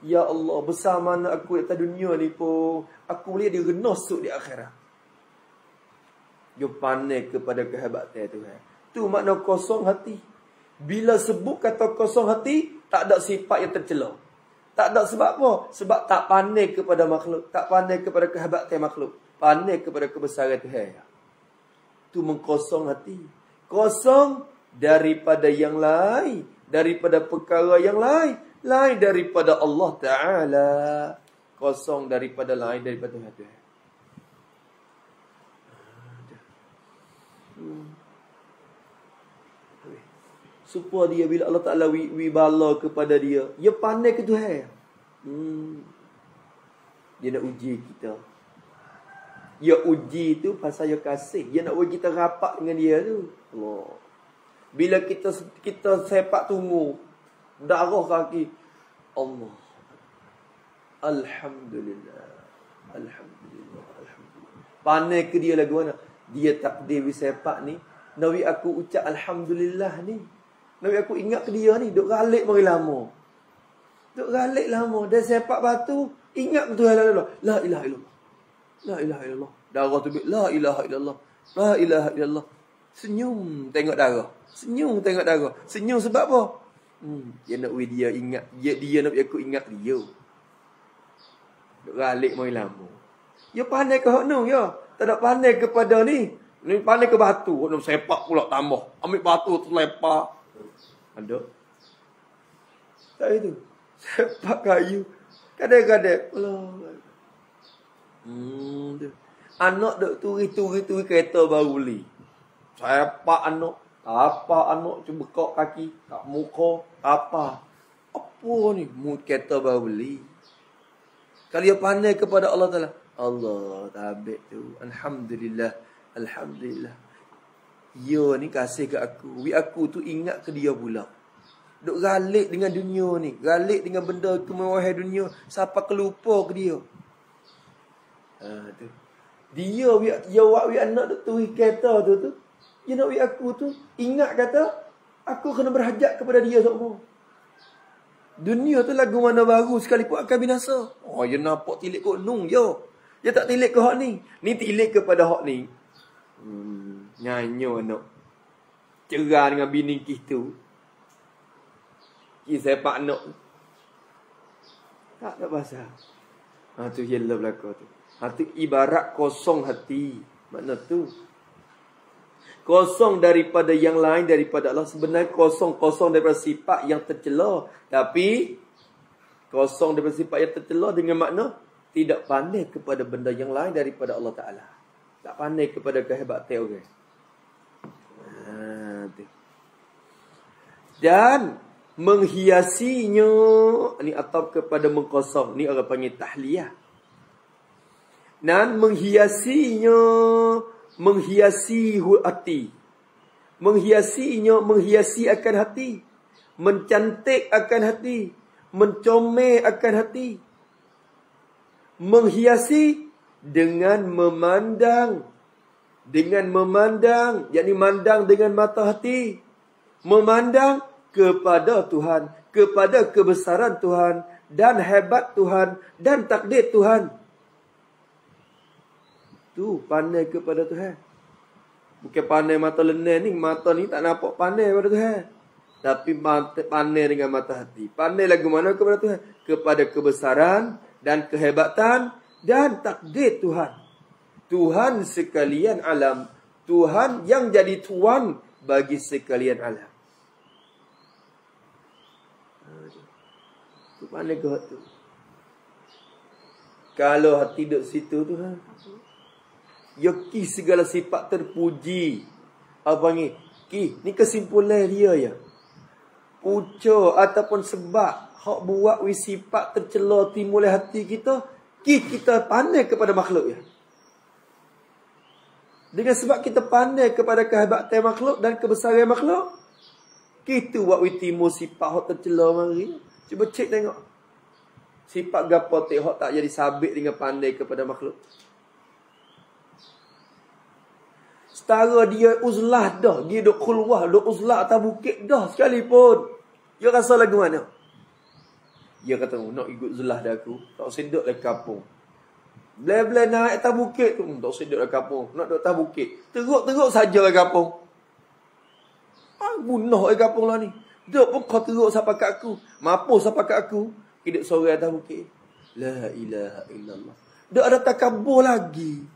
Ya Allah, besar mana aku di atas dunia ni pun, aku boleh dia renasuk di akhirat. Dia pandai kepada kehebatan Tuhan. Tu makna kosong hati. Bila sebut kata kosong hati, tak ada sifat yang tercela. Tak ada sebab apa? Sebab tak pandai kepada makhluk. Tak pandai kepada kehebatan makhluk. Pandai kepada kebesaran Tuhan. Tu mengkosong hati. Kosong daripada yang lain. Daripada perkara yang lain. Lain daripada Allah Ta'ala. Kosong daripada lain daripada Tuhan. Supaya dia bila Allah Ta'ala wibala kepada dia, dia pandai ke Tuhan. Dia nak uji kita. Dia uji tu pasal dia kasih. Dia nak uji kita rapat dengan dia tu. Allah. Bila kita sepak tunggu darah kaki, Allah. Alhamdulillah. Alhamdulillah. Alhamdulillah. Pandai ke dia lagu mana? Dia takdir sepak ni. Nabi aku ucap Alhamdulillah ni. Nabi aku ingat ke dia ni. Duk galik mari lama. Duk galik lama. Dia sepak batu. Ingat betul Allah. La ilaha illallah. La ilaha illallah. Darah tu la ilaha illallah. La ilaha illallah. Senyum tengok darah. Senyum tengok darah. Senyum sebab apa? Dia nak dia ingat. Dia nak aku ingat dia. Duk galik mari lama. Dia pandai ke hak nu ya. Tak ada pandai kepada ni. Ni pandai ke batu. Nak sepak pula tambah. Ambil batu tu lepak. Ada. Tak itu. Sepak kayu. Kadang-kadang. Anak duk turi kereta baru beli. Sepak anak. Apa anak cuba kok kaki. Tak muka. Apa. Apa ni? Kereta baru beli. Kalau dia pandai kepada Allah Ta'ala. Allah tabik tu. Alhamdulillah. Alhamdulillah. Dia ni kasih ke aku. Aku tu ingat ke dia pula. Duk galik dengan dunia ni. Galik dengan benda kemewahan dunia. Siapa kelupa ke dia. Tu. Dia anak duk turi kereta tu. Dia nak aku tu. Ingat kata. Aku kena berhajat kepada dia semua. Dunia tu lagu mana baru sekalipun akan binasa. Oh, you nampak tilik gunung je. Dia tak tilik ke hak ni. Ni tilik kepada hak ni. Nyanyo nak. Cerah dengan bini kita. Kisah pak nak. Tak ada pasal. Tu hilang belakang tu. Tu ibarat kosong hati. Makna tu. Kosong daripada yang lain daripada Allah. Sebenarnya kosong daripada sifat yang tercela. Tapi kosong daripada sifat yang tercela dengan makna tidak pandai kepada benda yang lain daripada Allah Ta'ala. Tak pandai kepada kehebatan orang. Dan menghiasinya, ni atau kepada mengkosong, ni orang panggil tahliyah. Dan menghiasinya, menghiasi hati. Menghiasinya, menghiasi akan hati. Mencantik akan hati. Mencomel akan hati. Menghiasi dengan memandang. Dengan memandang. Yakni mandang dengan mata hati. Memandang kepada Tuhan. Kepada kebesaran Tuhan. Dan hebat Tuhan. Dan takdir Tuhan. Tu pandai kepada Tuhan. Bukan pandai mata lenan ni. Mata ni tak nampak pandai kepada Tuhan. Tapi pandai dengan mata hati. Pandai lagu mana kepada Tuhan? Kepada kebesaran dan kehebatan dan takdir Tuhan. Tuhan sekalian alam. Tuhan yang jadi tuan bagi sekalian alam. Tu pandai ke tu. Kalau hati duduk situ Tuhan. Yoki segala sifat terpuji. Apa ni? Ni kesimpulan dia ya. Punca ataupun sebab hak buat sifat tercela timbul hati kita, kita pandai kepada makhluk ya. Dengan sebab kita pandai kepada kehebatan makhluk dan kebesaran makhluk, kita buat timbul sifat hak tercela mari. Cuba cek tengok. Sifat gapo hak tak jadi sabit dengan pandai kepada makhluk. Setara dia uzlah dah. Dia duk keluar, duk uzlah atas bukit dah sekalipun. Dia rasa lagu mana? Dia kata, nak ikut uzlah dah aku. Tak sedut lah kampung. Bila-bila naik atas bukit tu. Tak sedut lah kampung. Nak duduk atas bukit. Teruk-teruk saja lah kampung. Bunuh lah kampung lah ni. Duk pun kau teruk sampai kat aku. Mampus sampai kat aku. Hidup sore atas bukit. La ilaha illallah. Duk ada takabur lagi.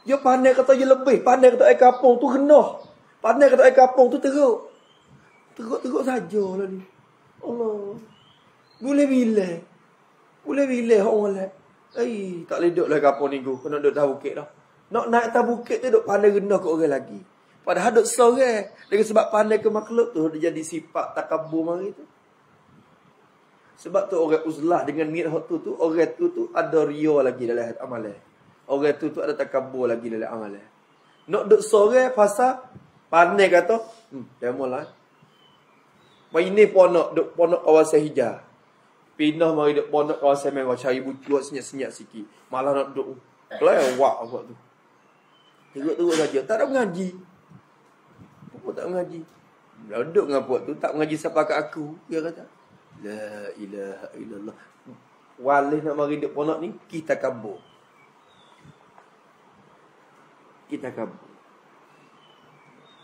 Dia pandai kata dia lebih. Pandai kata air kapung tu rendah. Pandai kata air kapung tu teruk. Teruk-teruk sajalah ni. Allah. Boleh-boleh. Boleh-boleh orang lain. Tak boleh duduk lah kapung ni. Kau nak duduk atas bukit dah. Nak naik atas bukit tu duduk pandai rendah ke orang lagi. Padahal duduk sorang. Dengan sebab pandai ke makhluk tu. Dia jadi sifat takabur mari tu. Sebab tu orang uzlah dengan niat hak tu. Orang tu ada ria lagi dalam amalan. Orang tu ada takabur lagi dalam amalan. Nak duk sore pasal pandai kata, demo lah. Ini ponok kawasan hijau. Pindah mari duk ponok kawasan merah cari buat senyap-senyap sikit. Malah nak duk kelewak buat tu. Teruk-teruk saja. Tak ada mengaji. Apa tak mengaji? Duduk dengan buat tu tak mengaji siapa kat aku. Dia kata, la ilaha illallah. Walih nak mari duk ponok ni kita kabur. Kita kabur.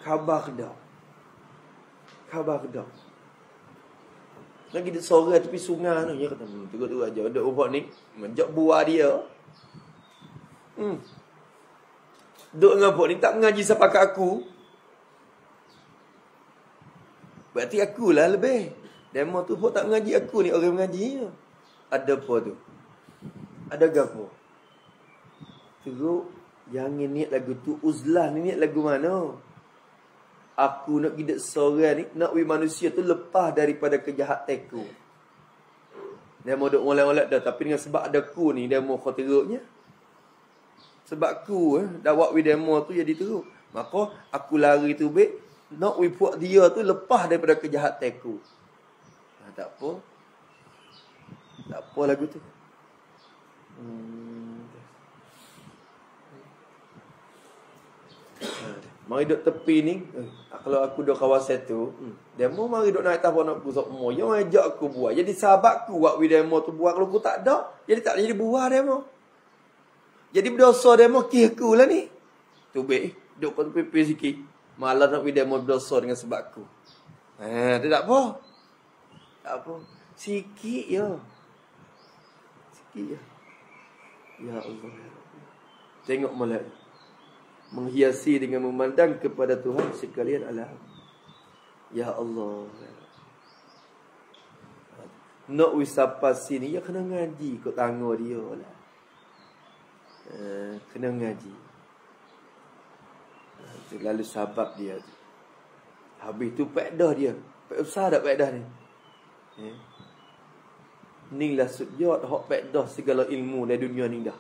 Khabar dah. Lagi di sore tepi sungai tu. Dia kata, teruk-teruk aja. Duduk ubah ni. Menjak buah dia. Duduk dengan buah ni. Tak mengaji siapa kat aku. Berarti akulah lebih. Demo tu pun tak mengaji aku ni. Orang mengaji. Ada apa tu? Ada gapo? Teruk. Jangan niat lagu tu. Uzlah ni niat lagu mana? Aku nak hidup seorang ni. Nak manusia tu lepas daripada kejahatan aku. Dia mau duk molek-molek dah. Tapi dengan sebab ada aku ni. Dia mau kau teruknya. Sebab aku dah buat demo tu jadi teruk. Maka aku lari tu baik. Nak buat dia tu lepas daripada kejahatan aku. Tak apa. Tak apa lagu tu. Mari duduk tepi ni. Kalau aku duduk kawasan tu, demo mari duduk naik tahun aku semua. Yang ajak aku buat. Jadi sahabat aku buat demo tu buat. Kalau aku tak ada, jadi tak jadi buat demo. Jadi berdosa demo kih aku lah ni. Tu baik. Duduk kat tepi sikit. Malah nak demo berdosa dengan sebab aku. Dia tak apa. Tak apa. Sikit je. Sikit je. Ya Allah. Tengok malam. Menghiasi dengan memandang kepada Tuhan sekalian alam. Ya Allah. Nak wisapa sini, ya kena ngaji kot tangga dia lah. Kena ngaji. Itu lalu sabab dia tu. Habis tu faedah dia. Besar tak faedah ni? Ni lah sujud hak faedah segala ilmu dalam dunia ni dah.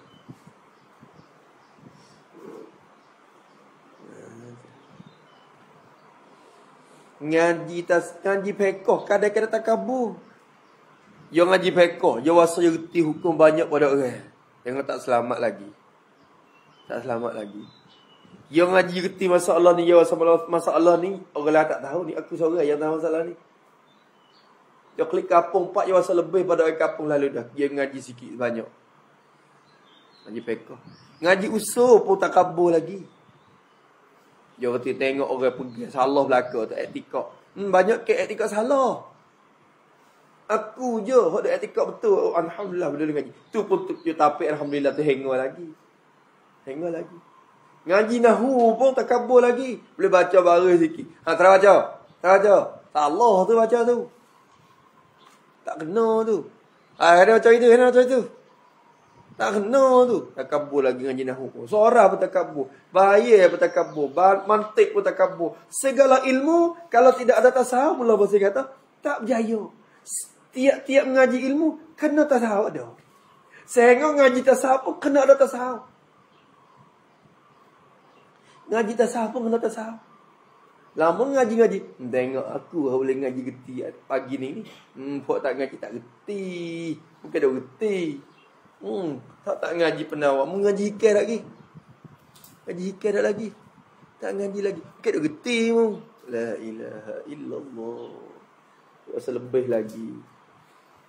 Ngaji pekoh kadang-kadang takabur. Yang ngaji pekoh, dia rasa dia reti hukum banyak pada orang. Tengok tak selamat lagi. Tak selamat lagi. Yang ngaji reti masalah ni, dia rasa masalah ni orang lain tak tahu ni, aku seorang yang tahu masalah ni. Dia klik kampung 4, dia rasa lebih pada orang kampung lalu dah. Dia ngaji sikit banyak. Ngaji pekoh. Ngaji usul pun takabur lagi. Dia kata tengok orang pergi salah belaka tak etikak. Banyak ke etikak salah. Aku je hok dak etikak betul. Alhamdulillah bila ngaji. Tu pun tu tapi alhamdulillah tu hengor lagi. Hengor lagi. Ngaji nahwu pun takabur lagi. Boleh baca baru sikit. Tak baca. Tak baca. Salah tu baca tu. Tak kena tu. Ada macam itu, ada macam itu. Tak kena tu. Takabur lagi ngaji nahwu. Suara pun takabur. Bahaya pun takabur. Mantik pun takabur. Segala ilmu, kalau tidak ada tasawuf, mula bahasa kata, tak berjaya. Tiap-tiap mengaji ilmu, kena tasawuf ada. Sehingga ngaji tasawuf pun, kena ada tasawuf. Ngaji tasawuf pun kena tasawuf. Lama ngaji-ngaji. Tengok aku boleh ngaji geti pagi ni. Pok tak ngaji tak geti. Bukan dah geti. Tak ngaji penawar. Mengaji hikayat lagi. Ngaji hikayat lagi. Tak ngaji lagi. Bukan dah geti mu. La ilaha illallah. Rasa lebih lagi.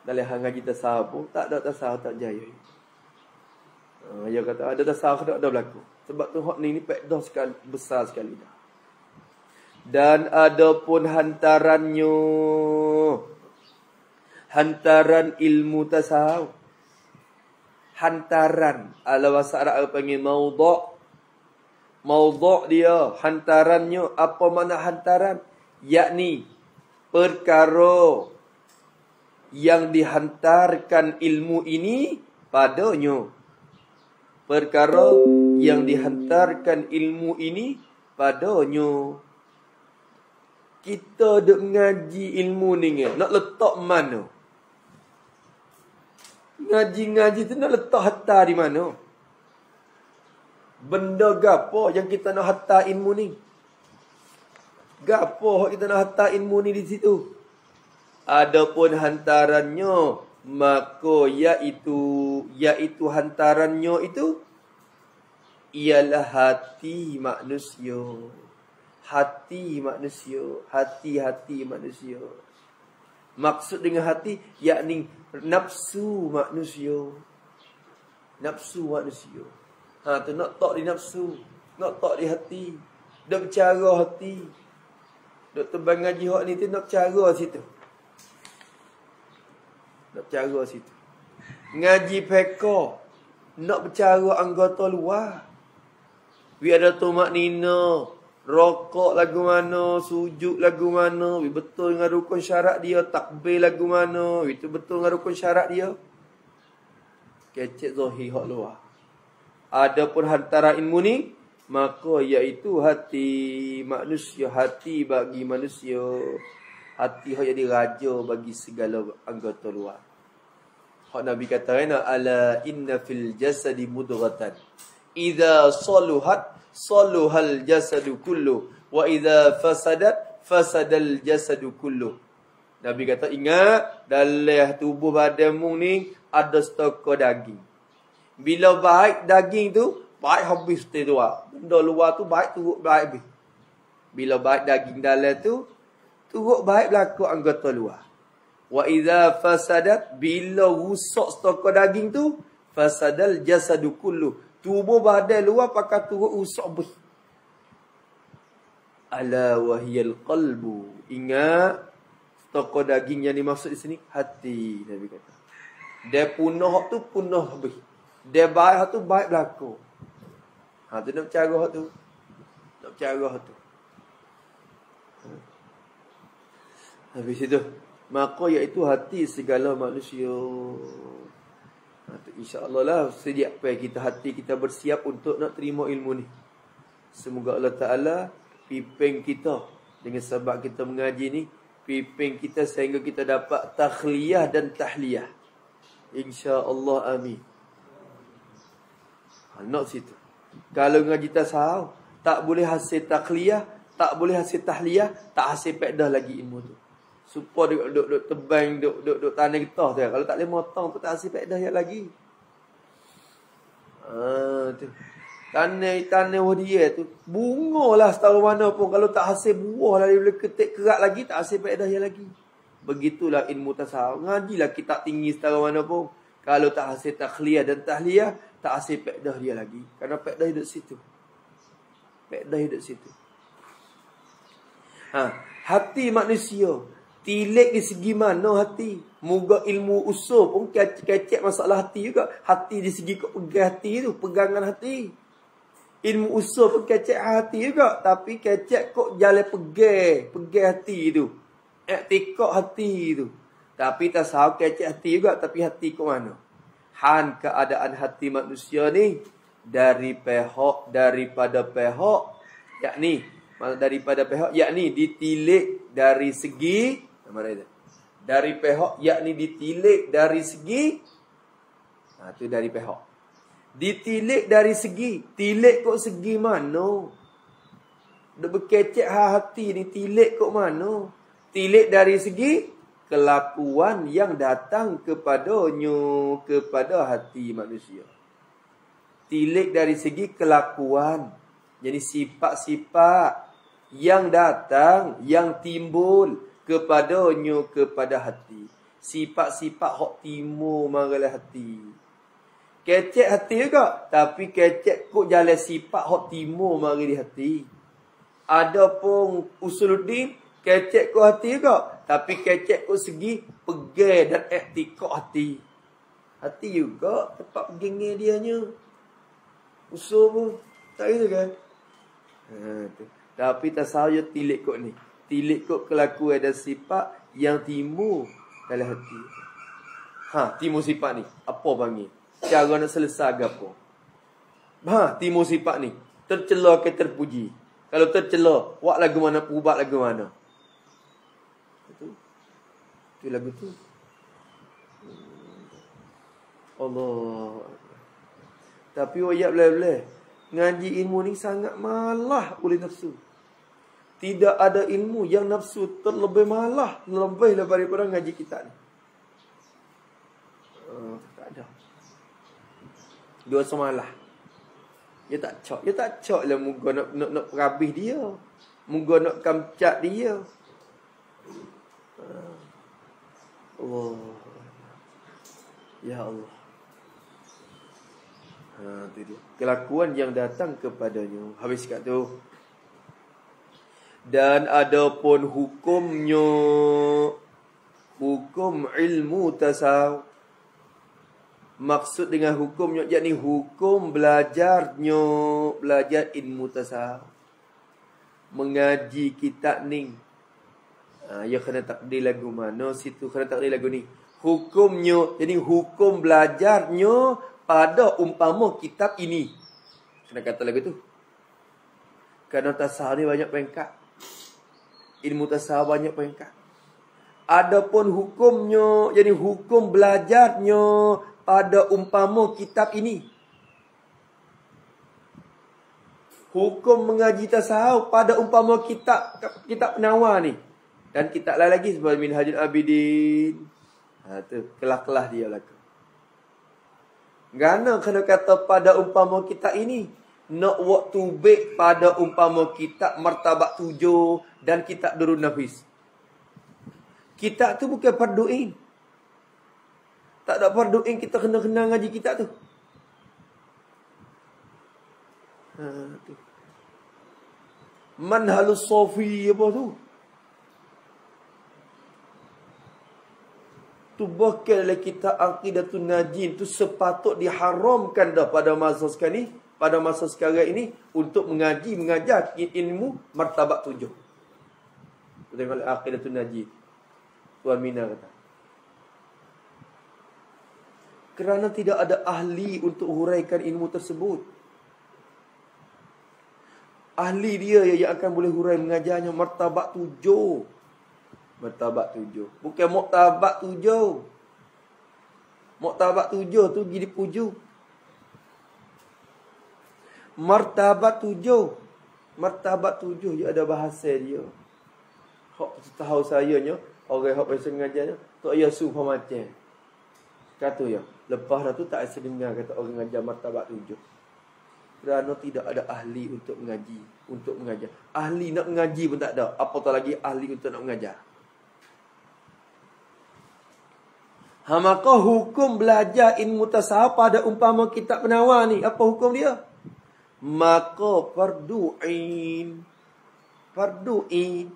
Dalam hal ngaji tasawuf pun, tak ada tasawuf tak jaya. Dia kata ada tasawuf tak ada berlaku. Sebab tu hak ni faedah sekali, besar sekali dah. Dan ada pun hantarannya. Hantaran ilmu tasawuf. Hantaran. Ala bahasa Arab panggil maudhu'. Maudhu' dia. Hantarannya. Apa makna hantaran? Yakni perkara yang dihantarkan ilmu ini padanya. Perkara yang dihantarkan ilmu ini padanya. Kita duk mengaji ilmu ni nak letak mana? Ngaji-ngaji tu nak letak hatta di mana? Benda gapo yang kita nak hatta ilmu ni? Gapo kita nak hatta ilmu ni di situ? Adapun hantarannya, maka iaitu hantarannya itu ialah hati manusia. Hati manusia. Hati-hati manusia. Maksud dengan hati, yakni nafsu manusia. Nafsu manusia. Tu nak tak di nafsu. Nak tak di hati. Nak bercara hati. Nak tebang ngaji hak ni tu nak bercara situ. Nak bercara situ. Ngaji peka. Nak bercara anggota luar. Biar ada tumak nina. Rokok lagu mana, sujud lagu mana, betul dengan rukun syarat dia, takbir lagu mana, itu betul dengan rukun syarat dia. Kecek zahir hak luar. Adapun hantaran ilmu ni, maka iaitu hati manusia, hati bagi manusia. Hati hak jadi raja bagi segala anggota luar. Hak Nabi kata, ala inna fil jasadi mudghatan. Idza saluhat saluhal jasadu kullu wa idza fasadat fasadal jasadu kullu. Nabi kata ingat dalam tubuh badanmu ni ada stok daging. Bila baik daging tu baik habis tu luar. Benda luar tu baik tu baik habis. Bila baik daging dalam tu, turut baik berlaku anggota luar. Wa idza fasadat, bila rusak stokor daging tu, fasadal jasadu kullu. Tubuh badan luar pakai turut rusak bih. Ala wahiyal qalbu. Ingat, stokor daging yang dimaksud di sini hati, Nabi kata. Dia punah tu punah bih. Dia baik tu baik berlaku. Tu nak bercara tu. Nak bercara tu. Habis itu, maka iaitu hati segala manusia. InsyaAllah lah, sejak kita hati kita bersiap untuk nak terima ilmu ni. Semoga Allah Ta'ala pimpin kita dengan sebab kita mengaji ni, pimpin kita sehingga kita dapat takhliyah dan tahliyah. InsyaAllah, amin. Nak situ. Kalau ngaji tasawuf, tak boleh hasil takhliyah, tak boleh hasil tahliyah, tak hasil faedah lagi ilmu tu. Supaya duk tebang, duk tanah getah tu. Kalau tak boleh motong tu tak hasil faedah yang lagi. Tu. Tanah dia tu bunga lah setahun mana pun. Kalau tak hasil buah lah, dia boleh ketik kerak lagi, tak hasil faedah yang lagi. Begitulah ilmu tasawuf. Ngajilah kitab tinggi setahun mana pun, kalau tak hasil takhliyah dan tahliyah, tak hasil faedah dia lagi. Kerana faedah hidup situ. Faedah hidup situ. Hati manusia tilik di segi mana hati? Moga ilmu usul pun kecek masalah hati juga. Hati di segi kau pegang hati tu, pegangan hati. Ilmu usul pun kecek hati juga, tapi kecek kok jalan pegang hati tu. Iktikad hati tu. Tapi tasawuf kecek hati juga, tapi hati kok mana? Han keadaan hati manusia ni daripada pihak yakni ditilik dari segi mana itu? Dari pihak yakni ditilik dari segi tu dari pihak. Ditilik dari segi, tilik kok segi mana? Duk berkecek hati ni, tilik kok mana? Tilik dari segi kelakuan yang datang kepadanya, kepada hati manusia. Tilik dari segi kelakuan. Jadi sifat-sifat yang datang, yang timbul kepadanya, kepada hati. Sifat-sifat hak timbul maralah hati. Kecek hati juga, tapi kecek kok jalan sifat hak timbul mari di hati. Adapun usuluddin kecek kok hati juga, tapi kecek kok segi pegang dan iktikad hati. Hati juga tempat pegangnya dianya. Usul pun tak gitu kan? Tapi tasawuf tilik kok ni. Tilik kok kelakuan dan sifat yang timbul dalam hati. Timbul sifat ni apa panggil? Cara nak selesai apa? Timbul sifat ni tercela ke terpuji. Kalau tercela, buat lagu mana, buat lagu mana? Itu lagu tu. Allah. Tapi wayak belah-belah, ngaji ilmu ni sangat malah oleh nafsu. Tidak ada ilmu yang nafsu terlebih malah lebih daripada ngaji kita ni. Tak ada. Dua semalah. Dia tak cok lah muka nak perabih dia. Muka nak kamcat dia. Allah. Ya Allah. Itu dia. Kelakuan yang datang kepadanya. Habis kat tu. Dan adapun hukumnya, hukum ilmu tasawuf. Maksud dengan hukumnya, yakni hukum belajar ilmu tasawuf. Mengaji kitab ni. Ya kena takdir lagu mana situ, kena takdir lagu ni. Hukumnya, jadi hukum belajarnya pada umpama kitab ini. Kena kata lagu tu. Kerana tasawuf ni banyak peringkat. Ilmu tasawuf banyak peringkat. Adapun hukumnya, jadi hukum belajarnya pada umpama kitab ini. Hukum mengaji tasawuf pada umpama kitab penawar ni. Dan kitab lain lagi seperti Minhajul Abidin. Tu kelah-kelah dia belaka. Gana kena kata pada umpama kitab ini. Nak waktu baik pada umpama kitab martabat 7 dan kitab Durrun Nafis. Kitab tu bukan fardu'in. Tak ada fardu'in kita kena ngaji kitab tu. Tu. Manhalus Sofi apa tu? Tu bakal dalam kitab Aqidatun Najin tu sepatut diharamkan dah pada masa sekarang ni, pada masa sekarang ini untuk mengajar ilmu martabat 7. Tengok Aqidatun Najin. Tuan Mina kata. Kerana tidak ada ahli untuk huraikan ilmu tersebut. Ahli dia yang akan boleh hurai mengajarnya martabat 7. Martabat 7. Bukan muktabat 7. Muktabat 7 tu pergi dipuju. Martabat 7. Martabat 7 dia ada bahasa dia. Hak tahu sayanya, orang hak biasa mengajarnya, tak payah suruh macam. Kata ya, lepas dah tu tak ada dengar kata orang mengajar martabat 7. Kerana tidak ada ahli untuk mengaji, untuk mengajar. Ahli nak mengaji pun tak ada. Apatah lagi ahli untuk nak mengajar. Maka hukum belajar ilmu tasawuf pada umpama kitab penawar ni, apa hukum dia? Maka fardu'in. Fardu'in.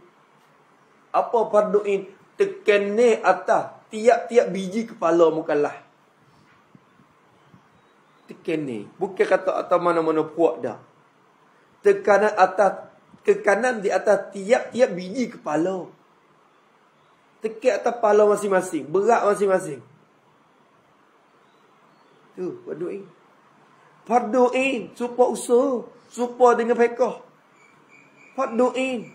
Apa fardu'in? Tekene atas tiap-tiap biji kepala mukallaf. Tekene. Bukan kata atas mana-mana puak dah. Tekanan atas, kekanan di atas tiap-tiap biji kepala. Tekek atas kepala masing-masing. Berat masing-masing. Tu, fardu'in. Fardu'in. Supaya usaha. Supaya dengan fiqh. Fardu'in.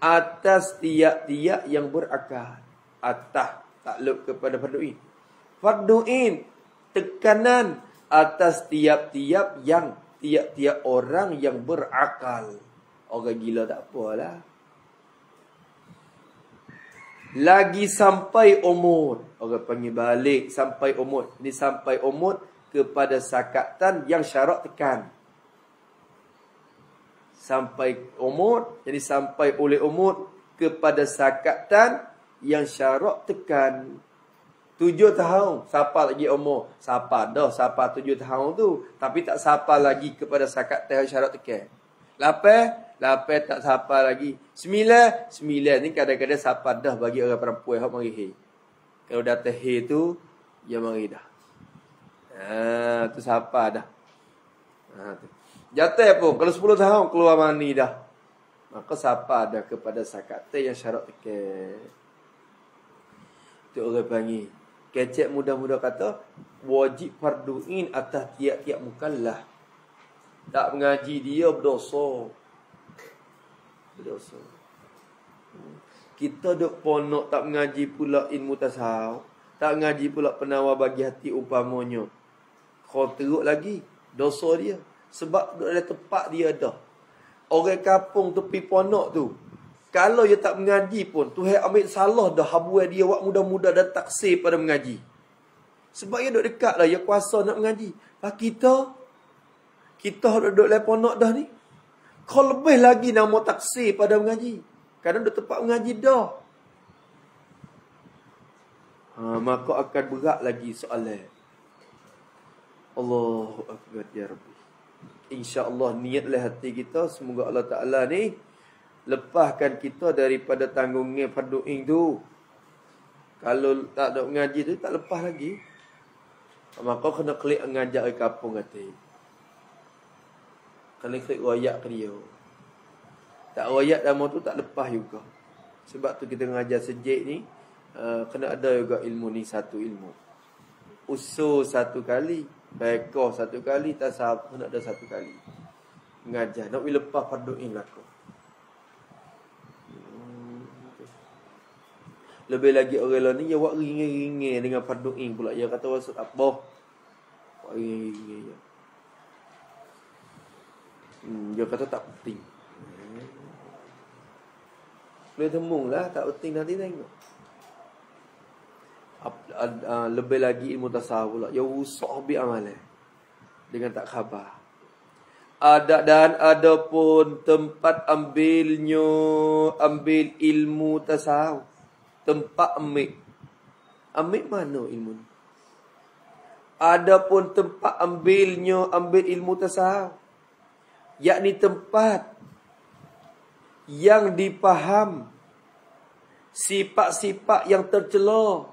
Atas tiap-tiap yang berakal. Atas. Takluk kepada fardu'in. Fardu'in. Tekanan atas tiap-tiap yang tiap-tiap orang yang berakal. Orang gila tak apalah. Lagi sampai umur. Orang panggil balik sampai umur. Ini sampai umur kepada sakatan yang syarak tekan. Sampai umur. Jadi sampai oleh umur kepada sakatan yang syarak tekan. 7 tahun. Siapa lagi umur? Siapa dah siapa 7 tahun tu. Tapi tak siapa lagi kepada sakatan yang syarak tekan. 8 tak siapa lagi. 9 ni kadang-kadang siapa dah bagi orang perempuan yang mari he. Kalau dah he tu, dia mari dah. Tu siapa dah. Tu. Jatuh pun, kalau 10 tahun keluar mani dah. Maka siapa dah kepada sakate yang syarat tekan. Tu orang panggil. Kecek mudah-mudah kata, wajib fardu'in atas tiap-tiap mukallaf. Tak mengaji dia berdosa. Berdosa. Kita duk ponok tak mengaji pula ilmu tasawuf. Tak mengaji pula penawar bagi hati umpamanya. Kau teruk lagi. Dosa dia. Sebab duk ada tempat dia dah. Orang kampung tepi ponok tu. Kalau dia tak mengaji pun. Tuhan ambil salah dah habuai dia wak muda-muda dan taksir pada mengaji. Sebab dia duk dekat lah. Dia kuasa nak mengaji. Lah kita duduk dalam ponok dah ni. Kau lebih lagi nama taksir pada mengaji. Kadang duduk tempat mengaji dah. Maka akan berat lagi soalan. Allahu Akbar ya Rabbi. InsyaAllah niatlah hati kita. Semoga Allah Ta'ala ni lepaskan kita daripada tanggungnya fardu'in tu. Kalau tak ada mengaji tu tak lepas lagi. Maka kena klik ngajak ke kampung hati. Kena klik royak ke dia. Tak royak nama tu tak lepas juga. Sebab tu kita mengajar sejik ni kena ada juga ilmu ni satu ilmu. Usul satu kali, baikah satu kali, tasawuf kena ada satu kali. Mengajar nak lepas fardu'in laku. Lebih lagi orang lain ni dia buat ringan-ringan dengan fardu'in pula. Dia kata maksud apa? Buat ringan-ringan je. Dia kata tak penting. Boleh tembung lah, tak penting nanti tengok. Lebih lagi ilmu tasawuf pula. Dia rusak habis amalan. Dengan tak khabar. ada pun tempat ambil ilmu tasawuf. Tempat ambil mana ilmu ni? Ada pun tempat ambil ilmu tasawuf, yakni tempat yang dipaham sifat-sifat yang tercela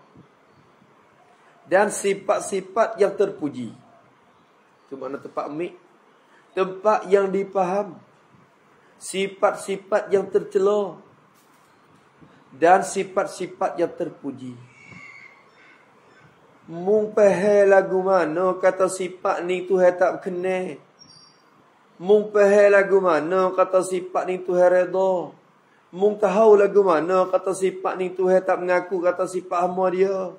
dan sifat-sifat yang terpuji. Itu makna tempat ambil. Tempat yang dipaham sifat-sifat yang tercela dan sifat-sifat yang terpuji. Mung pahal lagu mana kata sifat ni Tuhan tak kenal. Mung pahal lagu mana kata sifat ni Tuhan redha. Mung tahu lagu mana kata sifat ni Tuhan tak mengaku kata sifat hamba dia.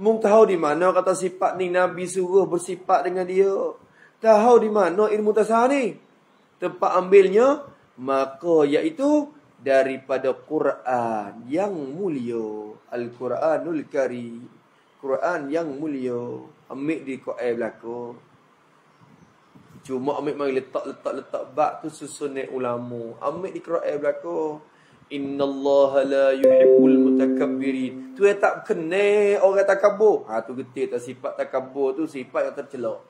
Mung tahu di mana kata sifat ni Nabi suruh bersifat dengan dia. Tahu di mana ilmu tasawuf ni? Tempat ambilnya maka iaitu daripada Quran yang mulia. Al-Quranul Karim. Quran yang mulia. Ambil di Quran belaka. Cuma ambil mari letak bab tu susun ulama. Ambil di Quran belaka. Innallaha la yuhibbul mutakabbirin. Tu tak kenal orang takabur. Tu getir tak sifat takabur tu sifat yang tercela.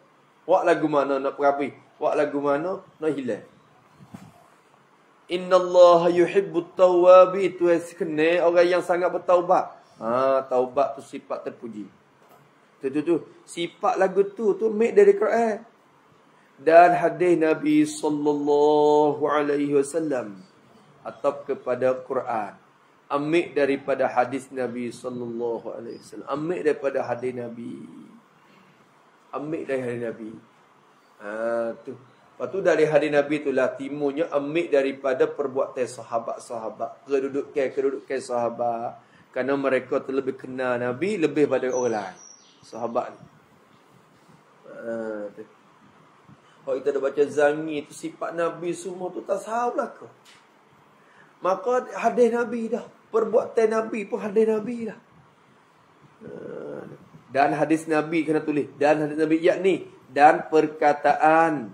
Wak lagu mana nak perapi? Wak lagu mana nak hilang? Innallaha yuhibbut tawwabin. Tu kenal orang yang sangat bertaubat. Taubat tu sifat terpuji. Tu sifat lagu tu make dari Quran dan hadis Nabi sallallahu alaihi wasallam atau kepada Quran. Ambil daripada hadis Nabi sallallahu alaihi wasallam. Ambil daripada hadis Nabi. Ambil dari hadis Nabi. Tu. Lepas tu dari hadis Nabi itulah timunya ambil daripada perbuatan sahabat-sahabat, kedudukan sahabat. Kerana mereka terlebih kenal Nabi lebih pada orang lain. Sahabat ni. Kalau kita dah baca zangi tu sifat Nabi semua tu tak sahabat ke? Maka hadis Nabi dah. Perbuatan Nabi pun hadis Nabi dah. Dan hadis Nabi kena tulis. Dan hadis Nabi yakni. Dan perkataan.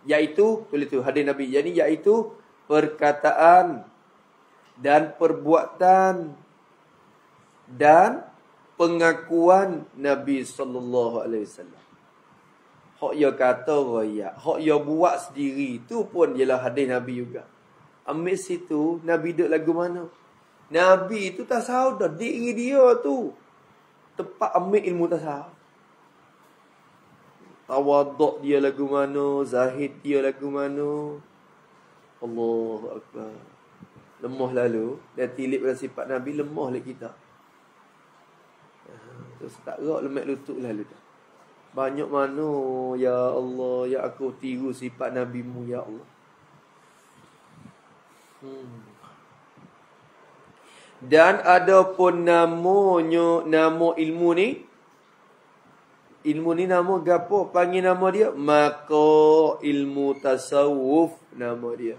Iaitu. Tulis tu hadis Nabi. Iaitu perkataan. Dan perbuatan. Dan pengakuan Nabi sallallahu alaihi wasallam. Hak dia kata royak, hak dia buat sendiri tu pun ialah hadis Nabi juga. Ambil situ Nabi duduk lagu mana? Nabi tu tasawuf dah diri dia tu. Tepat ambil ilmu tasawuf. Tawaduk dia lagu mana, zahid dia lagu mana. Allahu akbar. Lemah lalu dan tilip pada sifat Nabi lemah lagi kita. Terus tak gerak lemak lutut lalu dah. Banyak mana ya Allah, ya aku tiru sifat Nabi-Mu ya Allah. Dan ada pun nama ilmu ni. Ilmu ni nama gapo? Panggil nama dia maka ilmu tasawuf nama dia.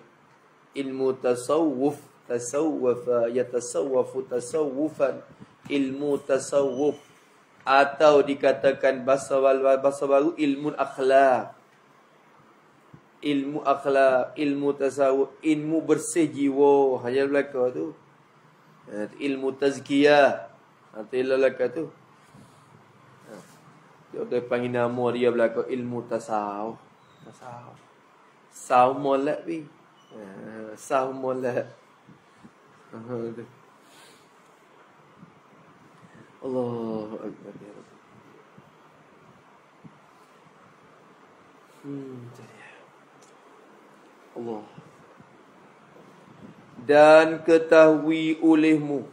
Ilmu tasawuf, tasawwafa yatasawwafu tasawufan. Ilmu tasawuf atau dikatakan bahasa baru ilmu akhlak. Ilmu akhlak, ilmu tasawuf, ilmu bersih jiwa. Hanya belaka tu. Ilmu tazkiyah. Itu belaka tu. Dia panggil nama dia belaka ilmu tasawuf. Tasawuf. Sawuf molek bi. Sawuf molek. Allahu akbar ya Rabbi. Allah. Dan ketahui olehmu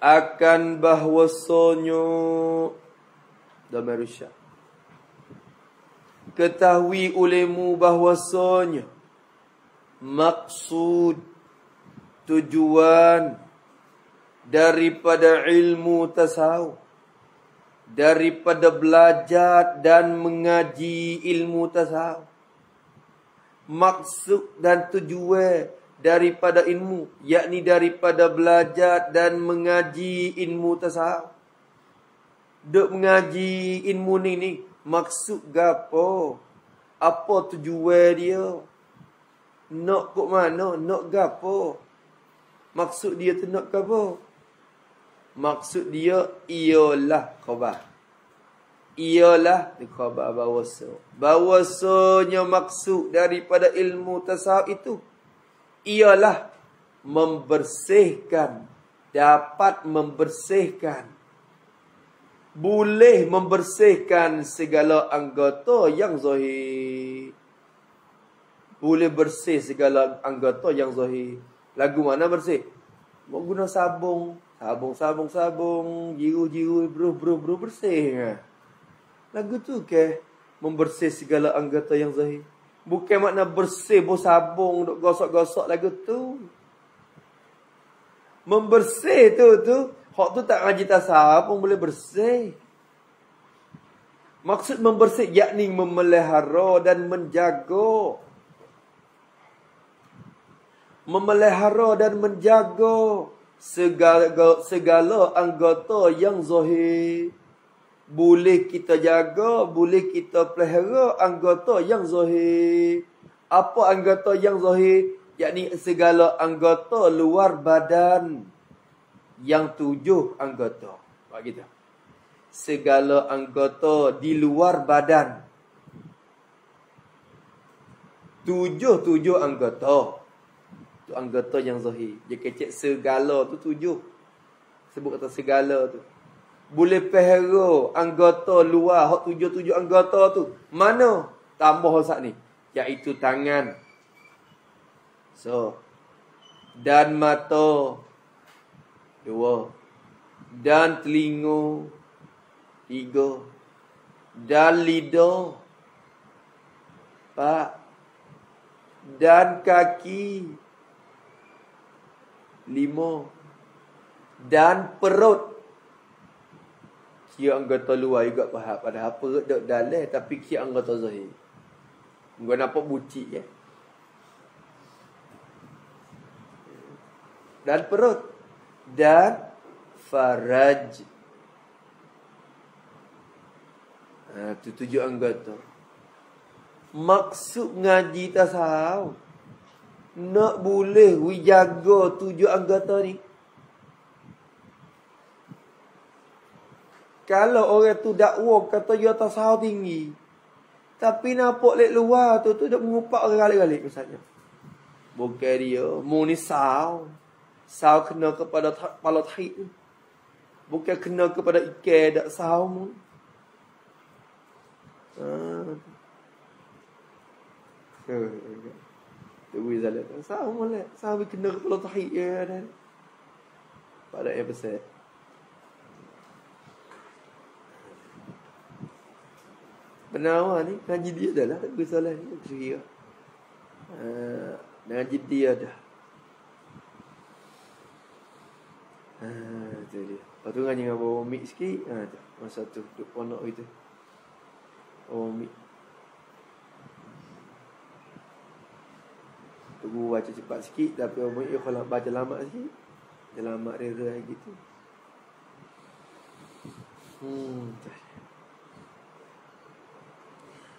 akan bahwasanya Damarusya. Ketahui olehmu bahwasanya maksud tujuan daripada ilmu tasawuf, daripada belajar dan mengaji ilmu tasawuf, maksud dan tujuan daripada ilmu, yakni daripada belajar dan mengaji ilmu tasawuf. Duk mengaji ilmu ni Maksud gapo? Apa tujuan dia? Nak kok mana? Nak gapo? Maksud dia tu nak gapo? Maksud dia ialah khabar. Ialah khabar bahawasanya maksud daripada ilmu tasawuf itu ialah membersihkan, dapat membersihkan, boleh membersihkan segala anggota yang zahir. Boleh bersih segala anggota yang zahir. Lagu mana bersih? Mau guna sabung, jiru, beruh bersih. Lagu tu ke membersih segala anggota yang zahir. Bukan makna bersih sabung duk gosok-gosok lagu tu. Membersih tu hak tu tak ngaji tasawuf pun boleh bersih. Maksud membersih yakni memelihara dan menjaga. Memelihara dan menjaga segala anggota yang zahir. Boleh kita jaga, boleh kita pelihara anggota yang zahir. Apa anggota yang zahir? Yakni segala anggota luar badan. Yang 7 anggota. Buat kita. Segala anggota di luar badan. 7 anggota. Tu anggota yang zahir. Dia kecek segala tu 7. Sebut kata segala tu. Boleh pelihara anggota luar. Hak 7 anggota tu. Mana? Tambah saat ni. Iaitu tangan. So. Dan mata. 2. Dan telinga. 3. Dan lidah. 4. Dan kaki. 5. Dan perut. Kira anggota luar juga faham. Padahal perut duduk dalam. Tapi kira anggota zahir. Kau nampak bucik ya. Dan perut. Dan faraj. Itu 7 anggota. Maksud ngaji tasawuf. Nak boleh jaga 7 anggota ni. Kalau orang tu dakwa kata dia tasawuf tinggi. Tapi nampak lek luar tu dak mengupak galik-galik misalnya. Bukan dia. Mu ni saw. Saw kena kepada kepala tahid. Bukan kena kepada ikan dak saw mu. Tunggu zalat. Saw molek. Saw kena kepala tahid ya dan. Pada episode. Penawar ni ngaji dia dah lah. Tak bersalah ni. Kira. Ngaji dia dah. Itu dia. Lepas tu ngaji dengan bawa mik sikit. Masa tu duduk ponok itu. Bawa mik. Tunggu baca cepat sikit. Tapi bawa mik kalau baca lama sikit. Dia lama rera gitu.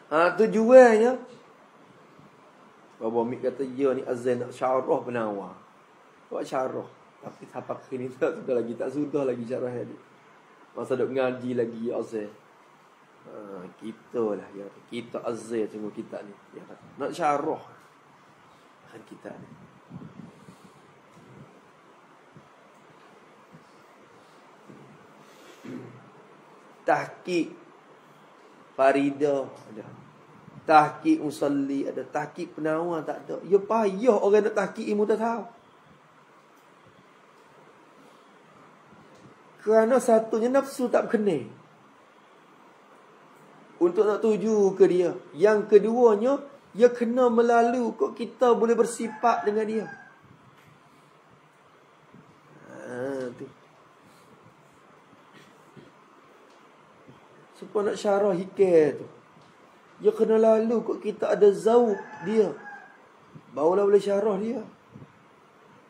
Tujuannya Baba Mik kata dia ni azan nak syarah penawar. Buat syarah. Tapi sampai kini tak sudah lagi syarah dia. Masa duk ngaji lagi azan. Kita lah ya. Kita azan tunggu kita ni. Ya, nak syarah kan kita ni. Tahqiq Farida ada. Tahqiq Musalli ada. Tahqiq Penawar tak ada. Ya payah orang nak tahqiq ilmu tasawuf. Kerana satunya nafsu tak berkenan. Untuk nak tuju ke dia. Yang keduanya, dia kena melalui kok kita boleh bersifat dengan dia. Tu. Supaya nak syarah hikayat tu. Dia kena lalu kok kita ada zauq dia. Barulah boleh syarah dia.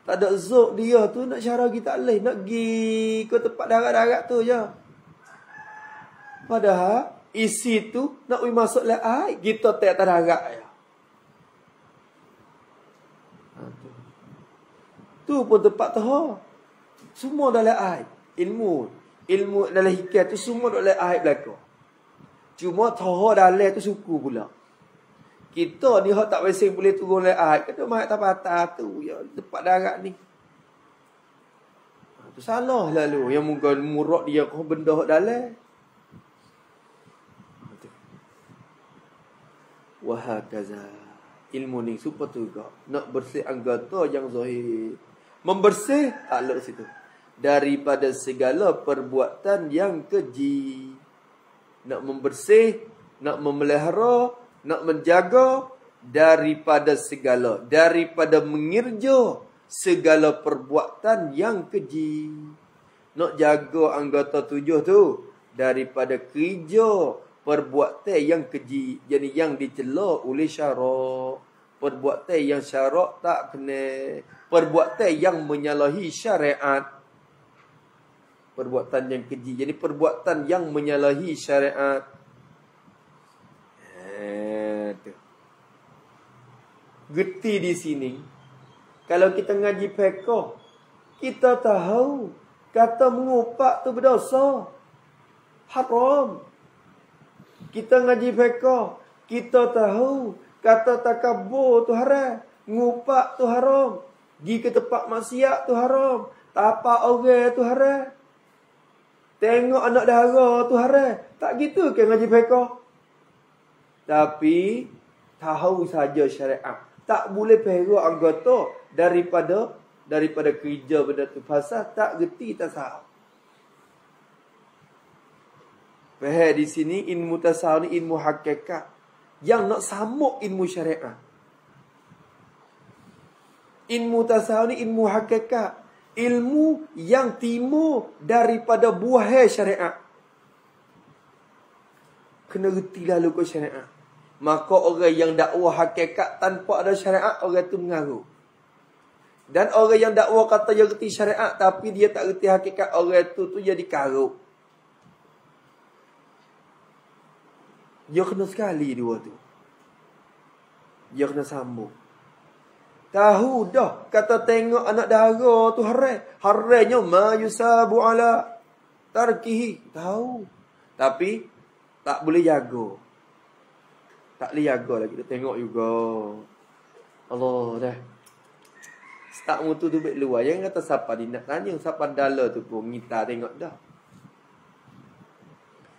Tak ada zauq dia tu nak syarah kita lain. Nak pergi ke tempat darat-darat tu je. Padahal isi tu nak masuk le air, kita tak terharap ya. Tu pun tempat tahap. Semua dalam air. Ilmu dalam hikayat tu semua dalam air belakang. Cuma tahap dalam tu suku pula. Kita ni hak tak biasa boleh turun dalam air. Kata mak tak patah tu. Ya, tempat darat ni. Tu salah lalu. Yang mungkin murak dia kau benda hak dalam. Wahakaza. Ilmu ni supaya tu juga. Nak bersih anggota yang zahir. Membersih tak lek situ. Daripada segala perbuatan yang keji. Nak membersih, nak memelihara, nak menjaga daripada segala, daripada mengirja segala perbuatan yang keji. Nak jaga anggota 7 tu daripada kerja perbuatan yang keji, jadi yang dicela oleh syarak. Perbuatan yang syarak tak kena, perbuatan yang menyalahi syariat. Perbuatan yang keji, jadi perbuatan yang menyalahi syariat. Geti di sini. Kalau kita ngaji fiqh, kita tahu kata mengupak tu berdosa. Haram. Kita ngaji fiqh, kita tahu kata takabur tu haram, ngupak tu haram, pergi ke tempat maksiat tu haram, tapak orang tu haram, tengok anak dara tu haram. Tak gitu ke ngaji fiqh? Tapi tahu saja syariat. Tak boleh perak anggota daripada kerja benda tu. Pasal tak gerti tasawuf. Faham di sini ilmu tasawuf ni ilmu hakikat yang nak sambung ilmu syariat. Ilmu tasawuf ni ilmu hakikat, ilmu yang timur daripada buah syariat. Kena reti lalu ke syariat. Maka orang yang dakwah hakikat tanpa ada syariat, orang tu mengaruh. Dan orang yang dakwah kata dia reti syariat tapi dia tak reti hakikat, orang tu jadi karut. Dia kena sekali dua tu. Dia kena sambung. Tahu dah kata tengok anak dara tu haram. Haramnya ma yusabu ala tarkihi. Tahu. Tapi tak boleh jaga. Tak boleh jaga lagi. Kita tengok juga. Allah dah. Start mutu tu baik luar. Yang kata siapa dia nak tanya. Siapa dala tu pun. Ngita tengok dah.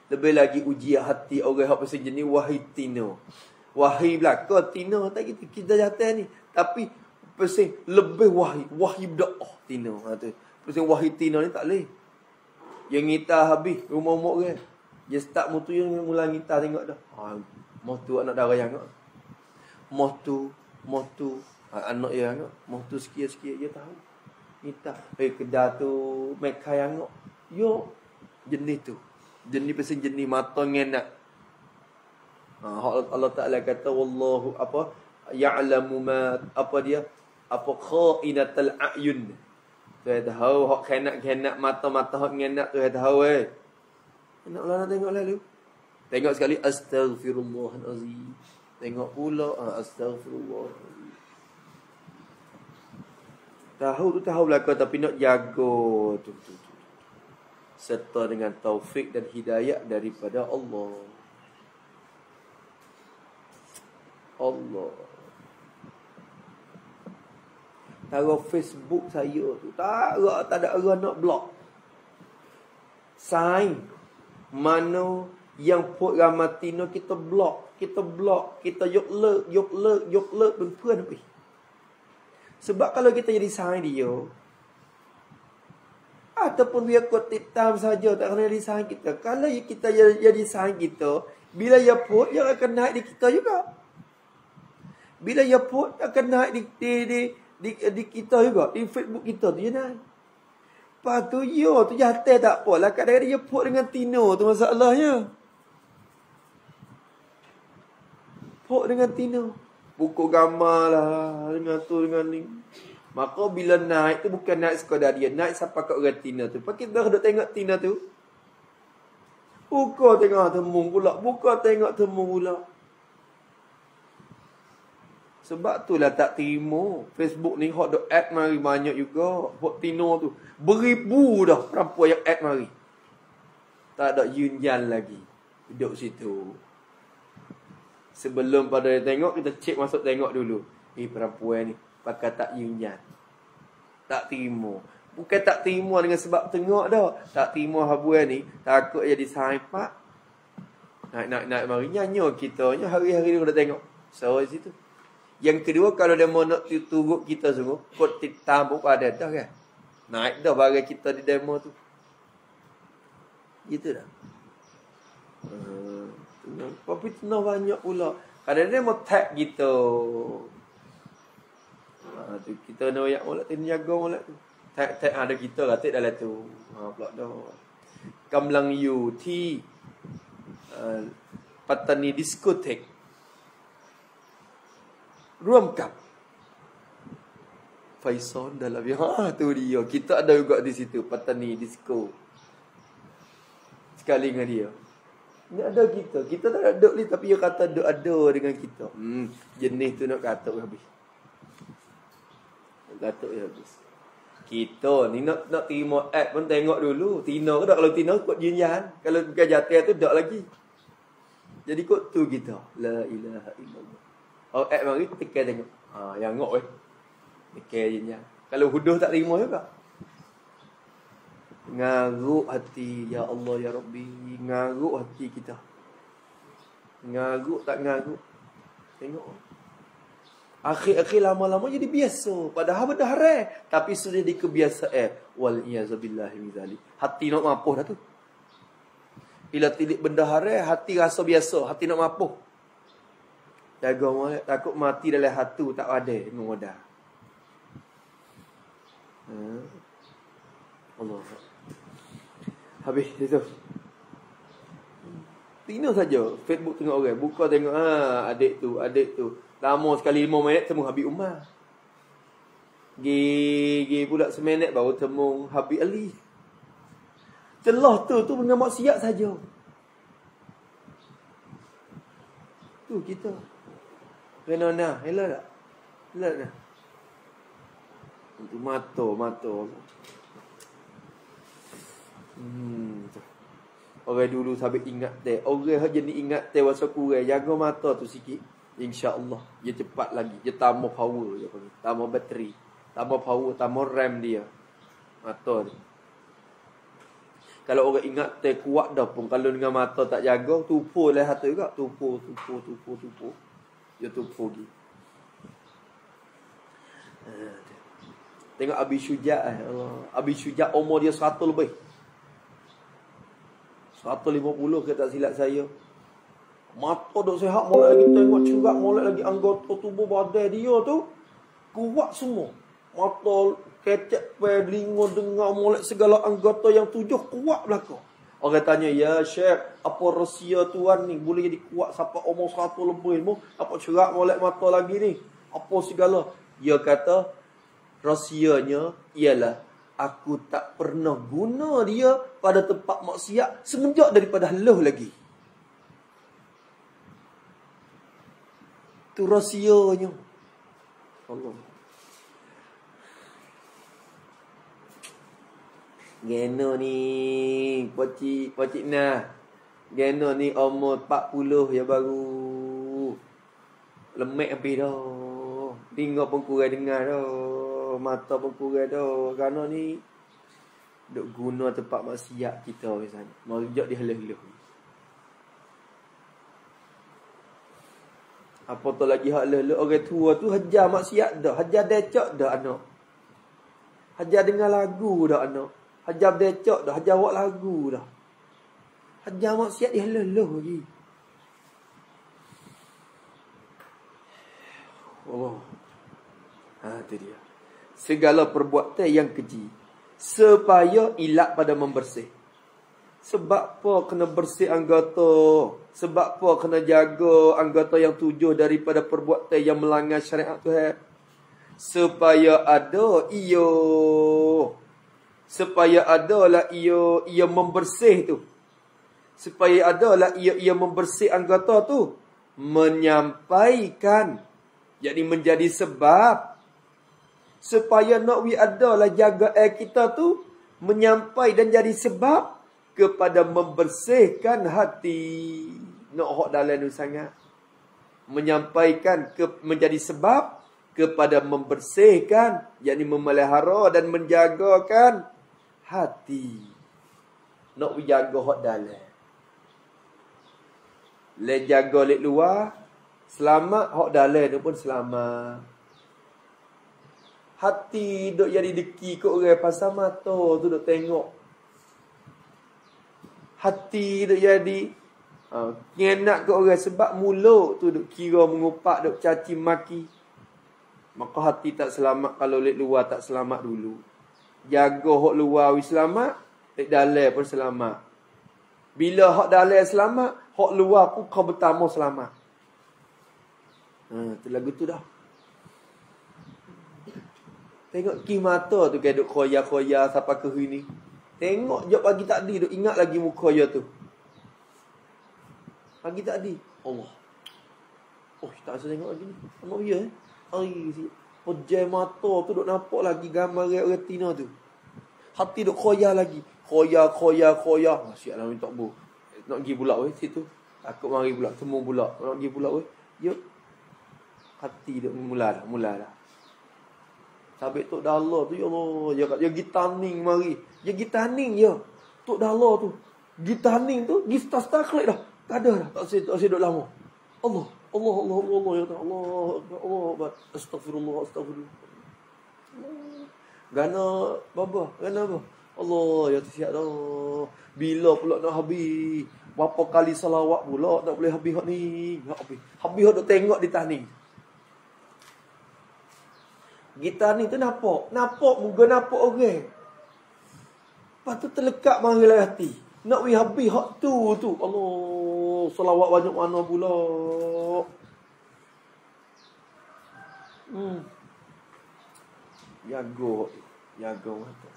Lebih lagi ujian hati orang yang pasal jenis wahai tino. Wahai belaka tino. Tak gitu. Kita jatuh ni. Tapi pasal lebih wahai. Wahai berdoa tino. Pasal wahai tino ni tak boleh. Yang ngita habis. Rumah-rumah orang. Dia start mutu yang mula ngita tengok dah. Motu anak darah yang angkat. Motu. Anak yang angkat. Motu sikit-sikit dia tahu. Ngita. Kedah tu. Mereka yang angkat. Yo. Jenis tu. Jenis pasal jenis mata ngenak. Allah Ta'ala kata wallahu apa ya'lamu ma apa dia apa kha'inatul a'yun. Tu tahu hak kenak-kenak mata-mata hak ngenak tu tahu Nak lah nak tengok lalu. Tengok sekali astaghfirullahalazim. Tengok pula astaghfirullahalazim. Tahu tu tahu belaka tapi nak jaga tu. Serta dengan taufik dan hidayah daripada Allah. Taruh Facebook saya tu tak ada orang nak blok. Sign mana yang program Matino kita blok. Kita yok lek ben puan. Sebab kalau kita jadi sign dia ataupun dia kutip tam saja tak kena design kita. Kalau kita jadi design kita, bila dia put dia akan naik di kita juga. Bila dia put akan naik di kita juga, di Facebook kita tu dia naik. Lepas tu tu jatuh tak apalah. Kadang-kadang dia put dengan Tino tu masalahnya. Put dengan Tino. Buku gambar lah dengan tu dengan ni. Maka bila naik tu bukan naik sekadar dia. Naik sampai ke orang Tina tu. Lepas kita duduk tengok Tina tu. Buka tengok temung pula. Buka tengok temung pula. Sebab itulah tak terima. Facebook ni hot dok add mari banyak juga. Hot Tino tu. Beribu dah perempuan yang add mari. Tak ada yunjan lagi. Duduk situ. Sebelum pada tengok, kita cek masuk tengok dulu. Perempuan ni pakai tak yunjan. Tak terima. Bukan tak terima dengan sebab tengok dah. Tak terima habuan ni. Takut jadi saipak. Naik mari nyanyi kita. Hari-hari dia dah tengok. So, di situ. Yang kedua, kalau dia mau nak turut kita semua, kot tambuk ada dah kan. Naik dah barang kita di demo tu. Gitu dah. Tapi tenang banyak pula. Kadang-kadang dia mau tag gitu. Tu kita nak yang molek tu, jaga molek tu. Tag ada kita lah, tag dalam tu. Pula dah. Kamlang you T Patani Diskotek. Ruamkap. Faisal dalam tu dia. Kita ada juga di situ Patani Disco. Sekali dengan dia. Ni ada kita. Kita tak ada ni tapi dia kata ada dengan kita. Jenis tu nak katuk habis. Katuk habis. Kita ni nak terima app pun tengok dulu. Tina ke tak? Kalau Tina kot jinjan. Kalau bukan jatuh tu tak lagi. Jadi kot tu kita. La ilaha illallah. Oh app mari tekan tengok. Yang ngok weh. Tekan jinjan. Kalau huduh tak terima juga. Ngaruk hati. Ya Allah ya Rabbi. Ngaruk hati kita. Ngaruk tak ngaruk. Tengok. Akhir-akhir lama-lama jadi biasa. Padahal benda haram. Tapi sudah jadi kebiasaan. Wal-iyazabillahi min zalik. Hati nak mapuh dah tu. Bila tilik benda haram, hati rasa biasa. Hati nak mapuh. Jaga molek. Takut mati dalam hati tak ada. Mengodah. Allah. Habis itu. Tina saja. Facebook tengok orang. Buka tengok. Adik tu. Lama sekali 5 minit temu Habib Umar. Gigi pula seminit baru temu Habib Ali. Celah tu dengan maksiat saja. Tu kita. Kena nak. Elok tak? Elok tak? Untuk mata. Orang dulu sampai ingat teh. Orang jenis ingat teh wasa kurang. Jaga mata tu sikit. InsyaAllah. Dia cepat lagi. Dia tambah power. Dia panggil. Tambah bateri. Tambah power. Tambah RAM dia. Mata ni. Kalau orang ingat teh kuat dah pun. Kalau dengan mata tak jaga. Tupu lah hati juga. Tupu. Dia tupu lagi. Tengok Abi Syuja'. Abi Syuja' umur dia 100 lebih. 150 ke tak silap saya. Mata dok sihat, molek lagi tengok cerak, molek lagi anggota tubuh badan dia tu kuat semua. Mata kecek, telinga dengar, molek segala anggota yang 7 kuat belaka. Orang tanya, "Ya Syekh, apa rahsia tuan ni boleh jadi kuat sampai umur 100 lebih ni? Apa cerak molek mata lagi ni? Apa segala?" Dia kata, rahsianya ialah aku tak pernah guna dia pada tempat maksiat semenjak daripada Allah lagi. Itu rahsianya. Allah. Geno ni, pocik nah. Geno ni umur 40 ya baru. Lemek habis dah. Tinggal pun kurang dengar dah. Mata pun kurang dah. Kerana ni duk guna tempat maksiat kita misalnya. Merejak di halah-halah. Apa tu lagi hak lelak orang tua tu hajar maksiat dah, hajar decak dah anak. Hajar dengar lagu dah anak. Hajar decak dah, hajar buat lagu dah. Hajar maksiat dia lelak lagi. Oh. Tu dia. Segala perbuatan yang keji supaya elak pada membersih. Sebab apa kena bersih anggota? Sebab apa kena jaga anggota yang 7 daripada perbuatan yang melanggar syariat Tuhan? Supaya ada supaya adalah ia membersih tu. Supaya adalah ia membersih anggota tu. Menyampaikan. Jadi menjadi sebab. Supaya nak adalah jaga air kita tu. Menyampai dan jadi sebab. Kepada membersihkan hati. Nak hok dalam tu sangat. Menyampaikan menjadi sebab. Kepada membersihkan. yakni memelihara dan menjagakan hati. Nak jaga hak dalam. Le jaga lek luar. Selamat hak dalam tu pun selamat. Hati duk jadi deki ke orang pasal mata tu duk tengok. Hati duk jadi ngenak ke orang sebab mulut tu duk kira mengupak, duk caci maki. Maka hati tak selamat kalau lek luar tak selamat dulu. Jaga hak luar wi selamat, lek dalam pun selamat. Bila hak dalam selamat, hak luar pun kau bertambah selamat. Tu lagu tu dah. Tengok ki mata tu kayak duk khoya-khoya sampai ke hari ni. Tengok jap pagi tadi duk ingat lagi muka dia tu. Pagi tadi, Allah. Oh, tak rasa tengok lagi ni. Tengok dia pejam mata tu duk nampak lagi gambar retina tu. Hati duk khoya lagi. Khoya. Asyik lah minta bu. Nak pergi pula weh situ. Takut mari pula, temu pula. Nak pergi pula weh. Yuk. Hati duk mula dah. Sabit Tok Dalla tu ya Allah, dia pergi taning mari. Dia pergi taning ya. Tok Dalla tu. Pergi taning tu, pergi start klik dah. Tak ada dah. Tak sedok lama. Allah ya Allah. Astagfirullah. Gana baba. Allah ya siap dah. Bila pula nak habis? Berapa kali salawat pula nak boleh habis hak ni? Habis hak duk tengok di taning. Kita ni tu nampak muka nampak orang. Lepas tu terlekat marilah hati. Nak habis hak tu. Allah, salawat banyak mana pula. Jaga mata.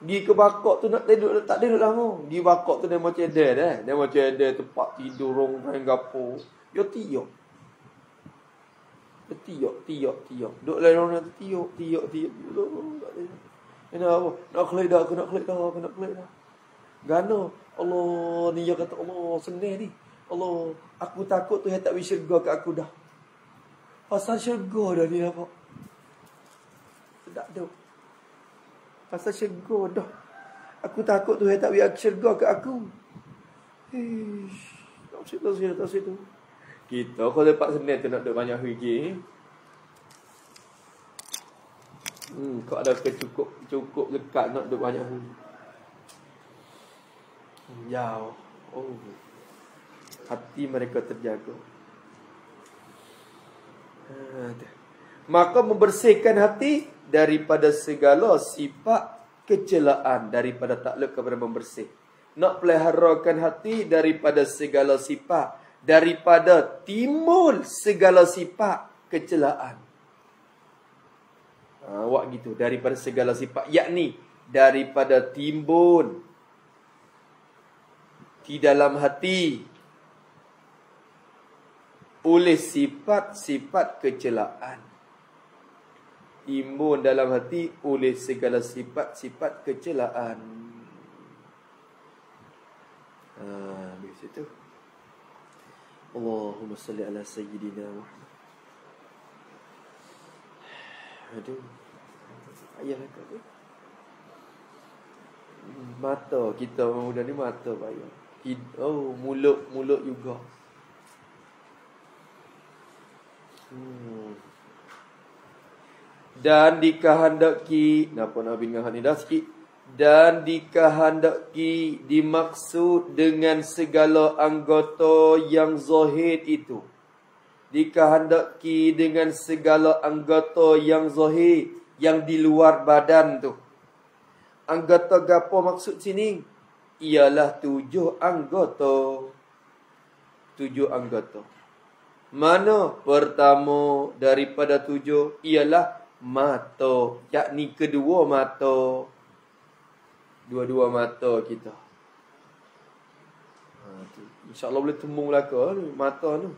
Gi ke bakok tu nak tidur tak tidur lama. Gi bakok tu dia macam ada. Dia macam ada tempat tidur rong main gapo. Yo tiok. Duk lain orang tu tiok. Kenapa? Nak kelek dah. Gana. Allah, ni dia kata Allah senang ni. Allah, aku takut tu yang tak bisa syurga kat aku dah. Pasal syurga dah ni apa? Sedap dah. Pasal syurga dah. Aku takut tu yang tak bisa syurga kat aku. Tak situ. Kita kalau dapat senang tu nak duduk banyak hari. Kau ada cukup lekat nak duduk banyak hari. Jauh. Hati mereka terjaga. Maka membersihkan hati daripada segala sifat kecelaan, daripada takluk kepada membersih. Nak peliharakan hati daripada segala sifat, daripada timbul segala sifat kecelaan. Awak gitu, daripada segala sifat, yakni daripada timbul di dalam hati oleh sifat-sifat kecelaan. Timbul dalam hati oleh segala sifat-sifat kecelaan. Di situ. Allahumma salli ala sayyidina Muhammad. Aduh. Payahlah kau. Mata kita orang muda ni mata payah. Mulut juga. Dan dikehendaki, napa Nabi dengan ni dah sikit. Dan dikehendaki, dimaksud dengan segala anggota yang zahir itu. Dikehendaki dengan segala anggota yang zahir, yang di luar badan tu. Anggota gapo maksud sini? Ialah 7 anggota. 7 anggota. Mana pertama daripada 7 ialah mata, yakni kedua mata. Dua-dua mata kita. InsyaAllah boleh tembung belaka ni, mata tu.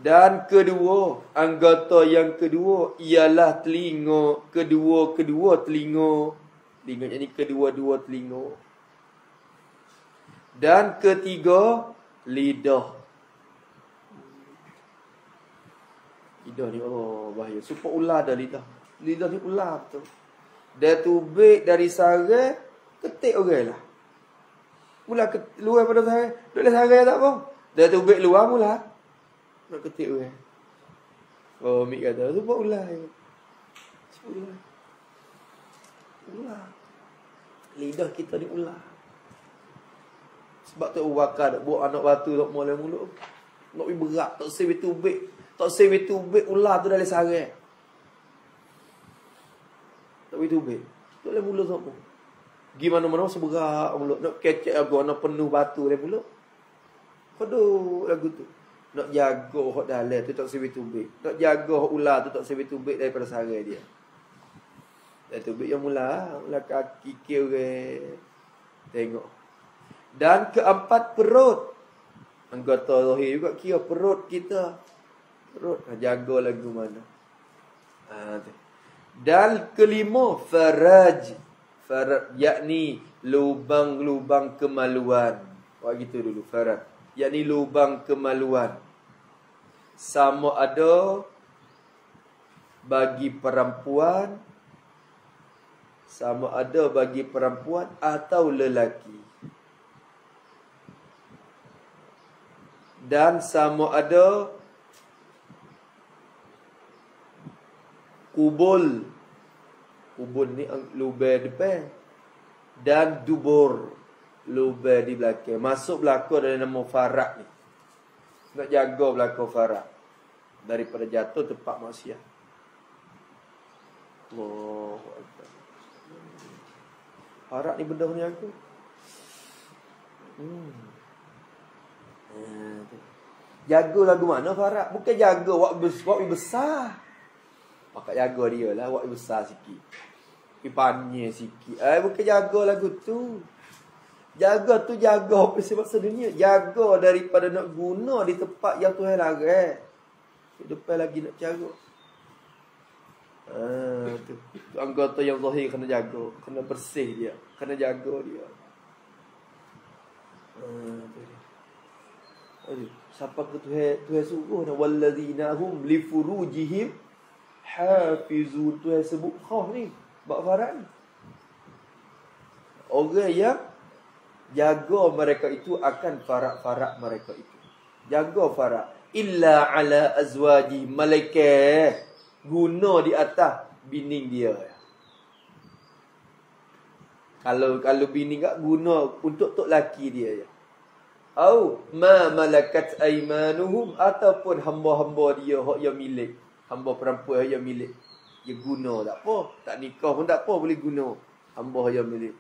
Dan kedua, anggota yang kedua ialah telinga. Kedua-kedua telinga. Telinga ni kedua-dua telinga. Dan ketiga, lidah. Lidah ni Allah bahaya. Supaya ular dah lidah. Lidah ni ular tu. Dia tubik dari sarang, ketik orang lah. Mula luar pada sarang. Duduk dalam sarang tak apa. Dia tubik luar mula. Nak ketik orang. Oh, Mik kata, supaya ular. Supaya ular. Lidah kita ni ular. Sebab tu Abu Bakar nak buat anak batu tak mulai mulut. Nak pergi berat, tak sewi tubik. Tak sewi tubik ular tu dalam sarang. Tak pergi tubik. Tak boleh mulut tak pun. Gimana-mana seberat mulut. Nak kecek aku, nak penuh batu dalam mulut. Kodok lagu tu. Nak jaga hak dalam tu tak sewi tubik. Nak jaga hak ular tu tak sewi tubik daripada sarang dia. Dan tubik yang mula kaki kiri. Tengok. Dan keempat, perut. Anggota zahir juga kira perut kita. Perut. Jaga lagu mana. Dan kelima, faraj. Faraj, yakni lubang-lubang kemaluan. Wah gitu dulu, faraj. Yakni lubang kemaluan. Sama ada bagi perempuan. Sama ada bagi perempuan atau lelaki. Dan sama ada kubul. Kubul ni lubang depan. Dan dubur. Lubang di belakang. Masuk belakang dari nama farak ni. Nak jaga belakang farak. Daripada jatuh tempat maksiat. Allahu Akbar. Farak ni benda ni aku. Jaga lagu mana farak? Bukan jaga waktu besar. Pakat jaga dia lah waktu besar sikit. Pipanya sikit. Bukan jaga lagu tu. Jaga tu jaga apa sebab sedunia. Jaga daripada nak guna di tempat yang Tuhan larang. Depan lagi nak cara. Tu. Anggota yang zahir kena jaga. Kena bersih dia. Kena jaga dia. Siapa ke Tuhan suruh nak wallazina hum li furujihim hafizun. Tuhan sebut khah ni bab farak ni. Orang yang jaga mereka itu akan farak-farak mereka itu. Jaga farak. Illa ala azwaji, malaikat guna di atas bini dia. Kalau bini tak guna untuk tok laki dia ya. Au ma malakat aymanuhum, ataupun hamba-hamba dia hak yang milik, hamba perempuan yang milik. Dia guna tak apa, tak nikah pun tak apa, boleh guna hamba yang milik.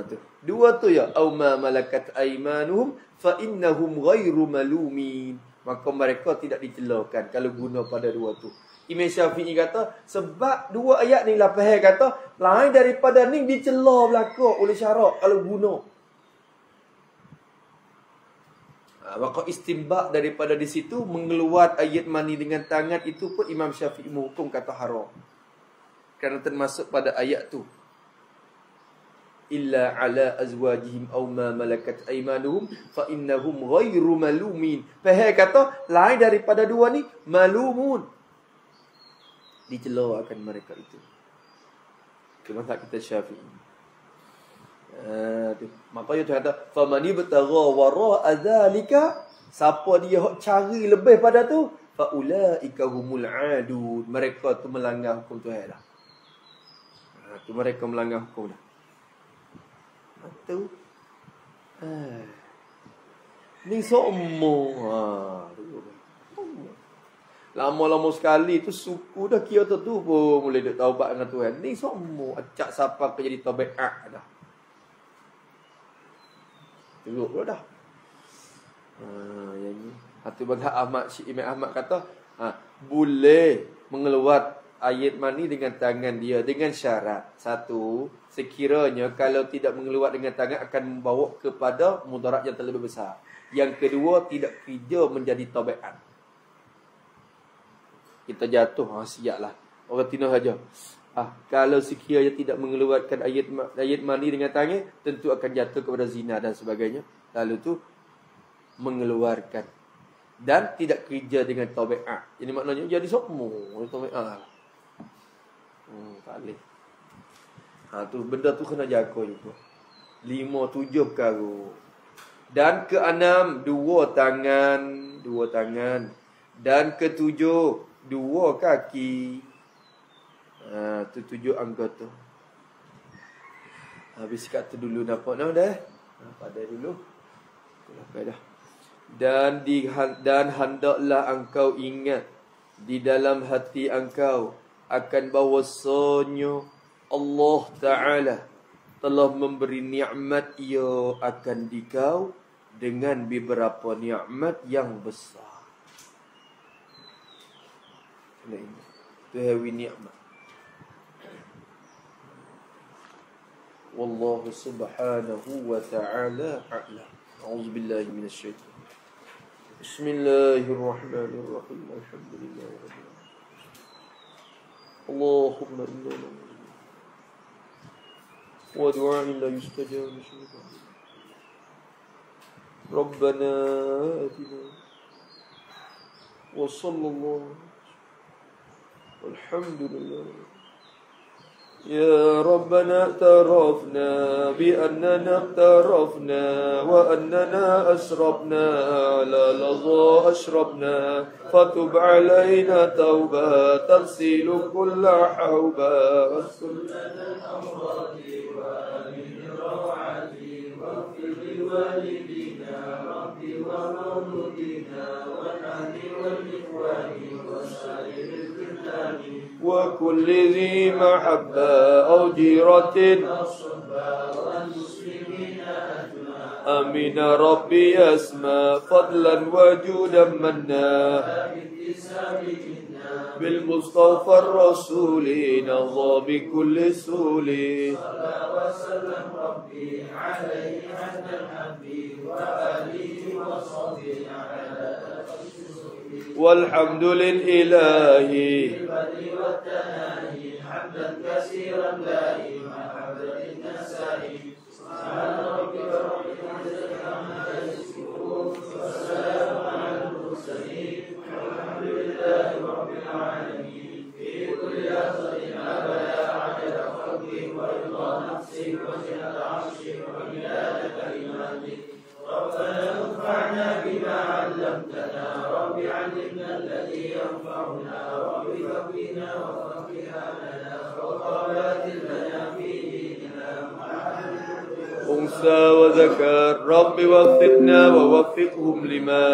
Tu. Dua tu ya, au ma malakat aymanuhum fa innahum ghairu malumin. Maka mereka tidak dicelakan kalau guna pada dua tu. Imam Syafi'i kata sebab dua ayat ni lah faham kata lain daripada ni dicela belaka oleh syarak kalau guna. Maka istinbat daripada di situ mengeluar ayat mani dengan tangan itu pun Imam Syafi'i menghukum kata haram. Kerana termasuk pada ayat tu. Illa ala azwajihim aw ma malakat aymanuhum fa innahum ghairu malumin. Faham kata lain daripada dua ni malumun. Dicela akan mereka itu. Kena tak kita Syafi'i. Maka dia kata famani batagha wara adzalika, siapa dia hok cari lebih pada tu fa ulaika humul adud, mereka tu melanggar hukum Tuhan dah. Tu mereka melanggar hukum dah. Tu ni semua lama-lama sekali tu suku dah kira tu pun mulai duk taubat dengan Tuhan. Ni semua acak siapa ke jadi taubat dah. Teruk pula dah. Yang ni. Hati bagi Imam Ahmad kata, boleh mengeluar ayat mani dengan tangan dia dengan syarat. Satu, sekiranya kalau tidak mengeluar dengan tangan akan membawa kepada mudarat yang terlebih besar. Yang kedua, tidak kerja menjadi tabiat. Kita jatuh, siaplah. Orang tina saja. Kalau sekiranya tidak mengeluarkan ayat mani dengan tangan, tentu akan jatuh kepada zina dan sebagainya. Lalu tu mengeluarkan dan tidak kerja dengan tabiat. Ini maknanya jadi sokmo tabiat. Tak boleh. Tu benda tu kena jaga juga. 5, 7 perkara. Dan ke-6, 2 tangan. Dan ke-7, 2 kaki. Tu 7 anggota. Habis kat tu dulu nampak dah. Pada dulu. Dah. Dan hendaklah engkau ingat di dalam hati engkau akan bahawasanya Allah Ta'ala telah memberi nikmat ia akan dikau dengan beberapa nikmat yang besar. Itu hawi nikmat. Wallahu subhanahu wa ta'ala a'lam. A'udzu billahi minasy syaitan. Bismillahirrahmanirrahim. Alhamdulillahirabbil alamin. Allahumma inna wa du'a'in la yustajab Rabbana atina wa sallallahu alhamdulillah. يا ربنا اعترفنا بأننا اقترفنا وأننا أسرفنا على لظى أشربنا فتب علينا توبة تغسل كل حوبة واغفر لنا الأمراض وآمن الروعات واغفر لوالدينا ربي ومولودينا والأهل والإخوان وسائر البلدان وكل ذي محبة أو جيرة أمين ربي أسمى فضلا وجودا منا بالمصطفى الرسول نظى بكل سول صلى وسلم ربي عليه عند الحبيب وآله وصحبه على والحمد لله والتناهي حمدا كثيرا دائما حمدا النسائي سبحان ربك رب العزة عما يصفون وسلام على المرسلين والحمد لله رب العالمين في كل لحظة أبدا عدد خلقه ورضا نفسه وزنة عرشه ومداد كلماته ربنا انفعنا بما علمتنا رب علمنا الذي ينفعنا رب فقنا وفقها لنا وقابات لنا في ديننا أنثى وذكر رب وفقنا ووفقهم لما